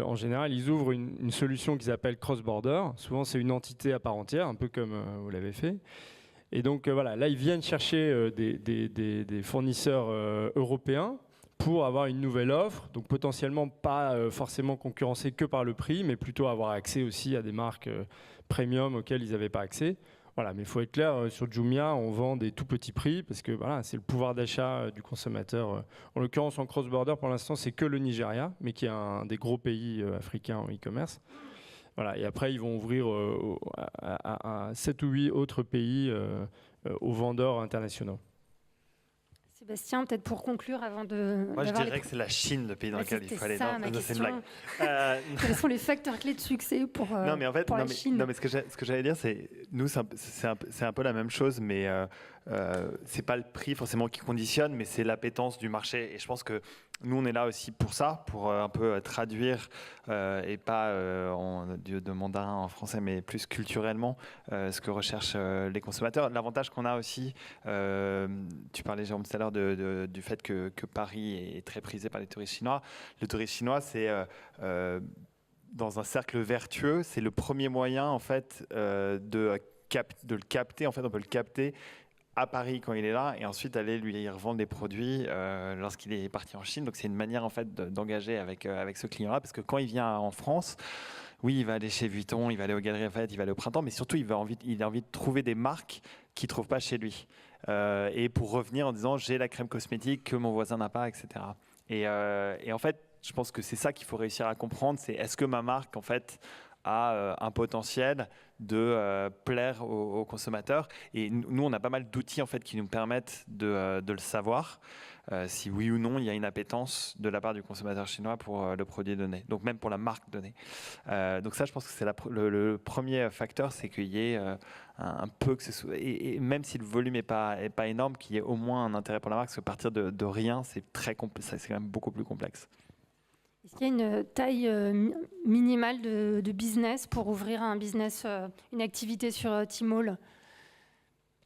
en général, ils ouvrent une solution qu'ils appellent cross-border. Souvent, c'est une entité à part entière, un peu comme vous l'avez fait. Et donc, là, ils viennent chercher des fournisseurs européens pour avoir une nouvelle offre. Donc, potentiellement, pas forcément concurrencés que par le prix, mais plutôt avoir accès aussi à des marques premium auxquelles ils n'avaient pas accès. Voilà, mais il faut être clair, sur Jumia, on vend des tout petits prix parce que c'est le pouvoir d'achat du consommateur. En l'occurrence, en cross-border, pour l'instant, c'est que le Nigeria, mais qui est un des gros pays africains en e-commerce. Voilà, et après, ils vont ouvrir à 7 ou 8 autres pays aux vendeurs internationaux. Sébastien, peut-être pour conclure avant de... Moi, je dirais que c'est la Chine, le pays dans lequel il faut aller. C'est une blague. Quels sont les facteurs clés de succès pour la Chine? Non, mais ce que j'allais dire, c'est nous, c'est un peu la même chose, mais c'est pas le prix forcément qui conditionne, mais c'est l'appétence du marché. Et je pense que nous, on est là aussi pour ça, pour un peu traduire, et pas de mandarin en français, mais plus culturellement, ce que recherchent les consommateurs. L'avantage qu'on a aussi, tu parlais, Jérôme, tout à l'heure du fait que Paris est très prisé par les touristes chinois. Le touriste chinois, c'est dans un cercle vertueux, c'est le premier moyen en fait de le capter. En fait, on peut le capter à Paris quand il est là et ensuite aller lui revendre des produits lorsqu'il est parti en Chine. Donc c'est une manière en fait d'engager avec ce client-là, parce que quand il vient en France, oui, il va aller chez Vuitton, il va aller aux Galeries Lafayette, il va aller au Printemps, mais surtout, il a envie de trouver des marques qu'il ne trouve pas chez lui. Et pour revenir en disant, j'ai la crème cosmétique que mon voisin n'a pas, etc. Et en fait, je pense que c'est ça qu'il faut réussir à comprendre, c'est est-ce que ma marque, en fait, a un potentiel de plaire aux consommateurs. Et nous, on a pas mal d'outils en fait, qui nous permettent de le savoir, si oui ou non il y a une appétence de la part du consommateur chinois pour le produit donné, donc même pour la marque donnée. Donc ça, je pense que c'est le premier facteur, c'est qu'il y ait un peu que ce soit, et même si le volume n'est pas énorme, qu'il y ait au moins un intérêt pour la marque, parce que partir de rien, c'est c'est quand même beaucoup plus complexe. Est-ce qu'il y a une taille minimale de business pour ouvrir un business, une activité sur Tmall?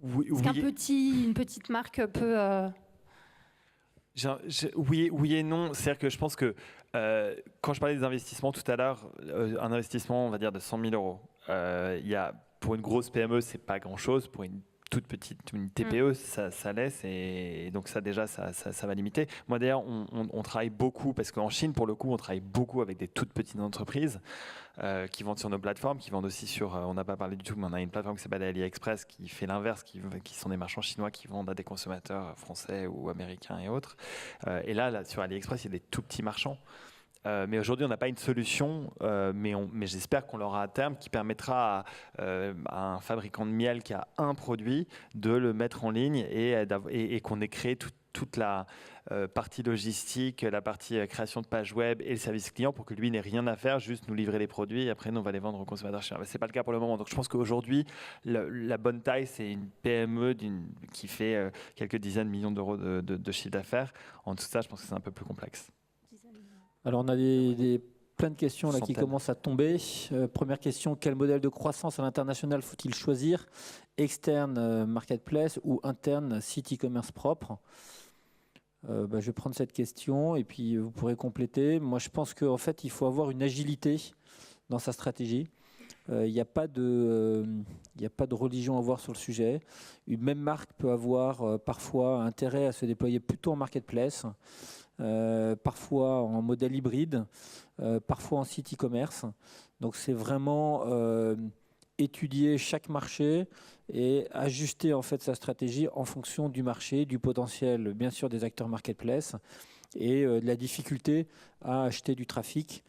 Est-ce une petite marque peut... Oui et non. C'est-à-dire que je pense que quand je parlais des investissements tout à l'heure, un investissement, on va dire, de 100 000 €, pour une grosse PME, c'est pas grand-chose. Pour une toute petite, une TPE, ça laisse, et donc ça déjà, ça va limiter. Moi d'ailleurs, on travaille beaucoup, parce qu'en Chine, pour le coup, on travaille beaucoup avec des toutes petites entreprises qui vendent sur nos plateformes, qui vendent aussi sur, on n'a pas parlé du tout, mais on a une plateforme qui s'appelle AliExpress, qui fait l'inverse, qui sont des marchands chinois qui vendent à des consommateurs français ou américains et autres. Et là, sur AliExpress, il y a des tout petits marchands. Mais aujourd'hui, on n'a pas une solution, mais j'espère qu'on l'aura à terme, qui permettra à un fabricant de miel qui a un produit de le mettre en ligne et qu'on ait créé toute la partie logistique, la partie création de page web et le service client pour que lui n'ait rien à faire, juste nous livrer les produits et après nous on va les vendre aux consommateurs chinois. Ce n'est pas le cas pour le moment. Donc je pense qu'aujourd'hui, la bonne taille, c'est une PME qui fait quelques dizaines de millions d'euros de chiffre d'affaires. En tout ça, je pense que c'est un peu plus complexe. Alors on a plein de questions là qui commencent à tomber. Première question, quel modèle de croissance à l'international faut-il choisir? Externe marketplace ou interne site e-commerce propre? Je vais prendre cette question et puis vous pourrez compléter. Moi je pense qu'en fait il faut avoir une agilité dans sa stratégie. Il n'y a pas de religion à avoir sur le sujet. Une même marque peut avoir parfois intérêt à se déployer plutôt en marketplace. Parfois en modèle hybride, parfois en site e-commerce. Donc c'est vraiment étudier chaque marché et ajuster en fait sa stratégie en fonction du marché, du potentiel bien sûr des acteurs marketplace et de la difficulté à acheter du trafic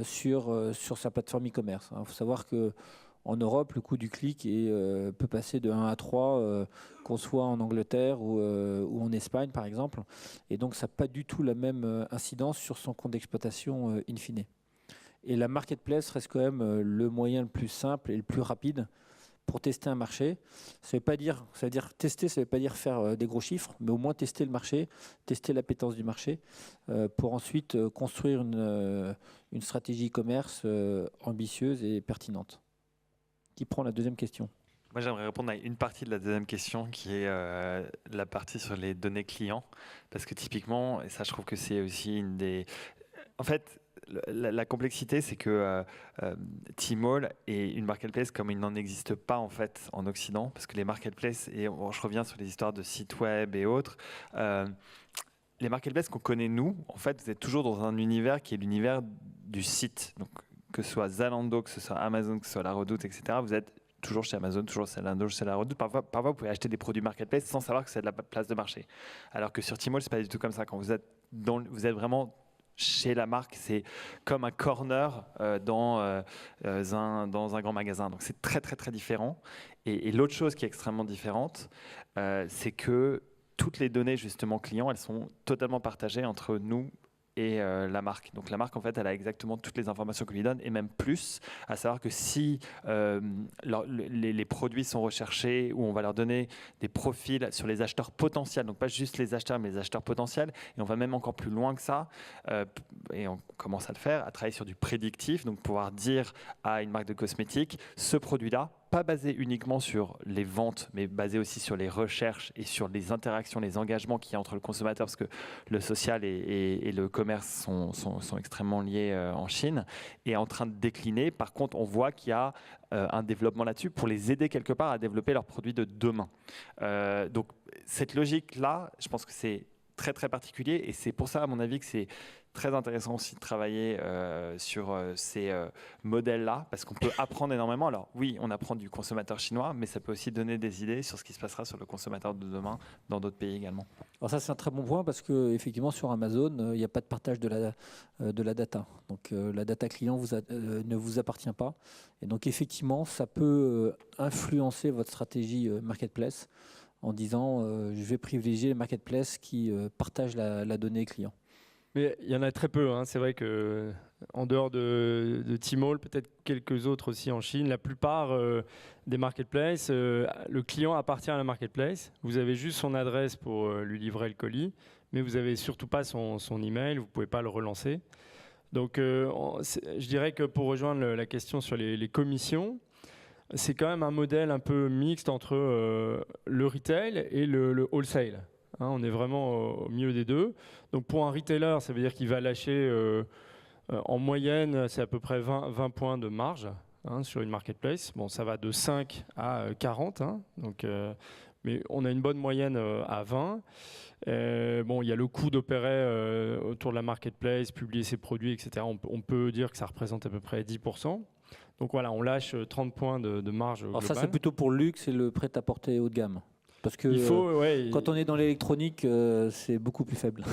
sur sa plateforme e-commerce. Il faut savoir que en Europe, le coût du clic peut passer de 1 à 3, qu'on soit en Angleterre ou en Espagne, par exemple. Et donc, ça n'a pas du tout la même incidence sur son compte d'exploitation in fine. Et la marketplace reste quand même le moyen le plus simple et le plus rapide pour tester un marché. Ça veut dire tester, ça ne veut pas dire faire des gros chiffres, mais au moins tester le marché, tester l'appétence du marché, pour ensuite construire une stratégie e-commerce ambitieuse et pertinente. Qui prend la deuxième question? Moi, j'aimerais répondre à une partie de la deuxième question, qui est la partie sur les données clients. Parce que typiquement, et ça, je trouve que c'est aussi une des... En fait, la complexité, c'est que Tmall est une marketplace comme il n'en existe pas en fait en Occident. Parce que les marketplaces, et je reviens sur les histoires de sites web et autres, les marketplaces qu'on connaît nous, en fait, vous êtes toujours dans un univers qui est l'univers du site. Donc, que ce soit Zalando, que ce soit Amazon, que ce soit La Redoute, etc., vous êtes toujours chez Amazon, toujours chez Zalando, chez La Redoute. Parfois, vous pouvez acheter des produits marketplace sans savoir que c'est de la place de marché. Alors que sur Tmall, c'est pas du tout comme ça. Quand vous êtes vraiment chez la marque, c'est comme un corner dans un grand magasin. Donc c'est très très très différent. Et l'autre chose qui est extrêmement différente, c'est que toutes les données justement clients, elles sont totalement partagées entre nous et la marque. Donc la marque, en fait, elle a exactement toutes les informations qu'on lui donne, et même plus, à savoir que si les produits sont recherchés, ou on va leur donner des profils sur les acheteurs potentiels, donc pas juste les acheteurs, mais les acheteurs potentiels, et on va même encore plus loin que ça, et on commence à le faire, à travailler sur du prédictif, donc pouvoir dire à une marque de cosmétiques, ce produit-là, pas basé uniquement sur les ventes, mais basé aussi sur les recherches et sur les interactions, les engagements qu'il y a entre le consommateur, parce que le social et le commerce sont extrêmement liés en Chine, et en train de décliner. Par contre, on voit qu'il y a un développement là-dessus pour les aider quelque part à développer leurs produits de demain. Donc, cette logique-là, je pense que c'est très très particulier et c'est pour ça à mon avis que c'est très intéressant aussi de travailler sur ces modèles-là parce qu'on peut apprendre énormément. Alors oui, on apprend du consommateur chinois, mais ça peut aussi donner des idées sur ce qui se passera sur le consommateur de demain dans d'autres pays également. Alors ça c'est un très bon point parce que effectivement sur Amazon il n'y a pas de partage de la data. Donc la data client ne vous appartient pas et donc effectivement ça peut influencer votre stratégie marketplace en disant je vais privilégier les marketplaces qui partagent la donnée client. Mais il y en a très peu. Hein. C'est vrai que en dehors de Tmall, peut-être quelques autres aussi en Chine, la plupart des marketplaces, le client appartient à la marketplace. Vous avez juste son adresse pour lui livrer le colis, mais vous n'avez surtout pas son email, vous ne pouvez pas le relancer. Donc je dirais que pour rejoindre la question sur les commissions, c'est quand même un modèle un peu mixte entre le retail et le wholesale. Hein, on est vraiment au milieu des deux. Donc pour un retailer, ça veut dire qu'il va lâcher en moyenne, c'est à peu près 20 points de marge sur une marketplace. Bon, ça va de 5 à 40. Hein, donc, mais on a une bonne moyenne à 20. Bon, il y a le coût d'opérer autour de la marketplace, publier ses produits, etc. On peut dire que ça représente à peu près 10%. Donc voilà, on lâche 30 points de marge globale. Alors ça, c'est plutôt pour le luxe et le prêt-à-porter haut de gamme. Parce que quand on est dans l'électronique, c'est beaucoup plus faible.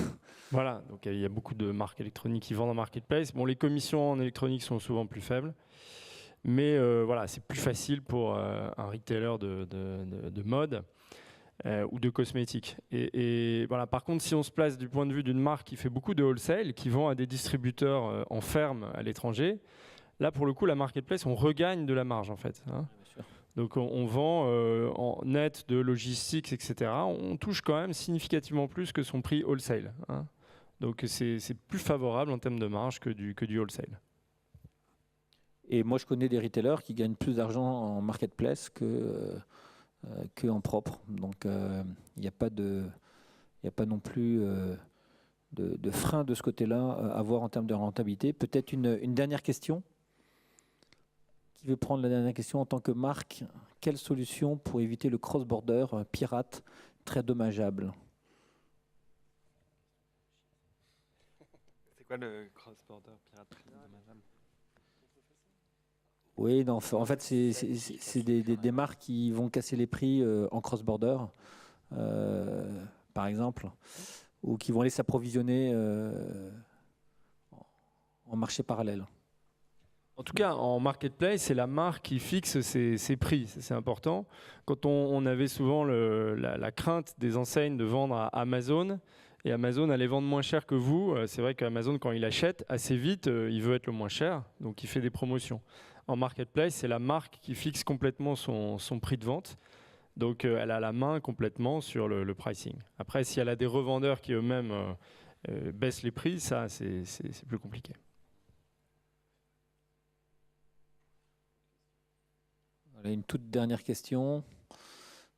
Voilà, donc il y a beaucoup de marques électroniques qui vendent en marketplace. Bon, les commissions en électronique sont souvent plus faibles. Mais voilà, c'est plus facile pour un retailer de mode ou de cosmétiques. Et voilà, par contre, si on se place du point de vue d'une marque qui fait beaucoup de wholesale, qui vend à des distributeurs en ferme à l'étranger, là, pour le coup, la marketplace, on regagne de la marge, en fait. Hein. Donc, on vend en net de logistique, etc. On touche quand même significativement plus que son prix wholesale. Hein. Donc, c'est plus favorable en termes de marge que du wholesale. Et moi, je connais des retailers qui gagnent plus d'argent en marketplace que en propre. Donc, il n'y a pas non plus de frein de ce côté-là à voir en termes de rentabilité. Peut-être une dernière question. Qui veut prendre la dernière question en tant que marque? Quelle solution pour éviter le cross-border pirate très dommageable? C'est quoi le cross-border pirate très dommageable? Oui, non, en fait, c'est des marques qui vont casser les prix en cross-border, par exemple, ou qui vont aller s'approvisionner en marché parallèle. En tout cas, en marketplace, c'est la marque qui fixe ses prix. C'est important. Quand on avait souvent la crainte des enseignes de vendre à Amazon, et Amazon allait vendre moins cher que vous, c'est vrai qu'Amazon, quand il achète, assez vite, il veut être le moins cher, donc il fait des promotions. En marketplace, c'est la marque qui fixe complètement son prix de vente. Donc, elle a la main complètement sur le pricing. Après, si elle a des revendeurs qui eux-mêmes baissent les prix, ça, c'est plus compliqué. Une toute dernière question.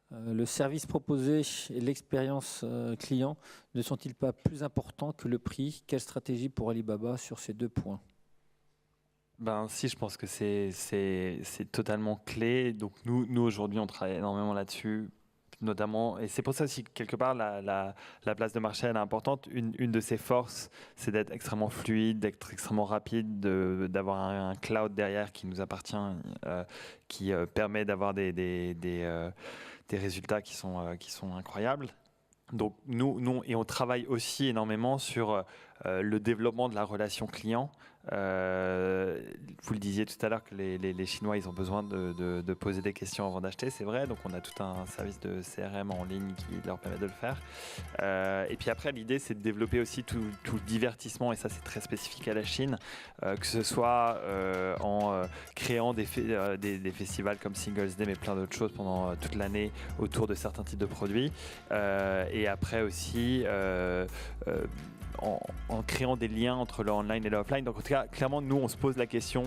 Le service proposé et l'expérience client ne sont-ils pas plus importants que le prix? Quelle stratégie pour Alibaba sur ces deux points? Ben si, je pense que c'est totalement clé. Donc nous aujourd'hui, on travaille énormément là-dessus, notamment, et c'est pour ça aussi que quelque part la place de marché elle est importante. Une de ses forces, c'est d'être extrêmement fluide, d'être extrêmement rapide, d'avoir un cloud derrière qui nous appartient, qui permet d'avoir des résultats qui sont incroyables. Donc nous, et on travaille aussi énormément sur le développement de la relation client. Vous le disiez tout à l'heure que les Chinois, ils ont besoin de poser des questions avant d'acheter, c'est vrai. Donc on a tout un service de CRM en ligne qui leur permet de le faire. Et puis après, l'idée, c'est de développer aussi tout le divertissement, et ça, c'est très spécifique à la Chine, que ce soit en créant des festivals comme Singles Day, mais plein d'autres choses pendant toute l'année autour de certains types de produits. Et après aussi en créant des liens entre le online et le offline. Donc en tout cas, clairement, nous, on se pose la question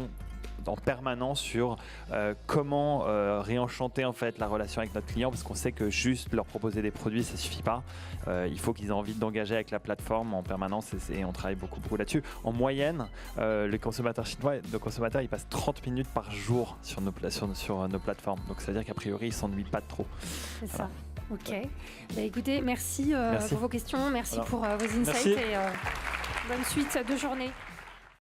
en permanence sur comment réenchanter en fait la relation avec notre client, parce qu'on sait que juste leur proposer des produits, ça suffit pas. Il faut qu'ils aient envie d'engager avec la plateforme en permanence, et on travaille beaucoup là-dessus. En moyenne, les consommateurs chinois, ils passent 30 minutes par jour sur nos plateformes. Donc ça veut dire qu'a priori, ils s'ennuient pas trop. C'est voilà. ça. Ok. Bah, écoutez, merci, Merci. pour vos questions, merci Alors, pour vos insights merci. et bonne suite de journée.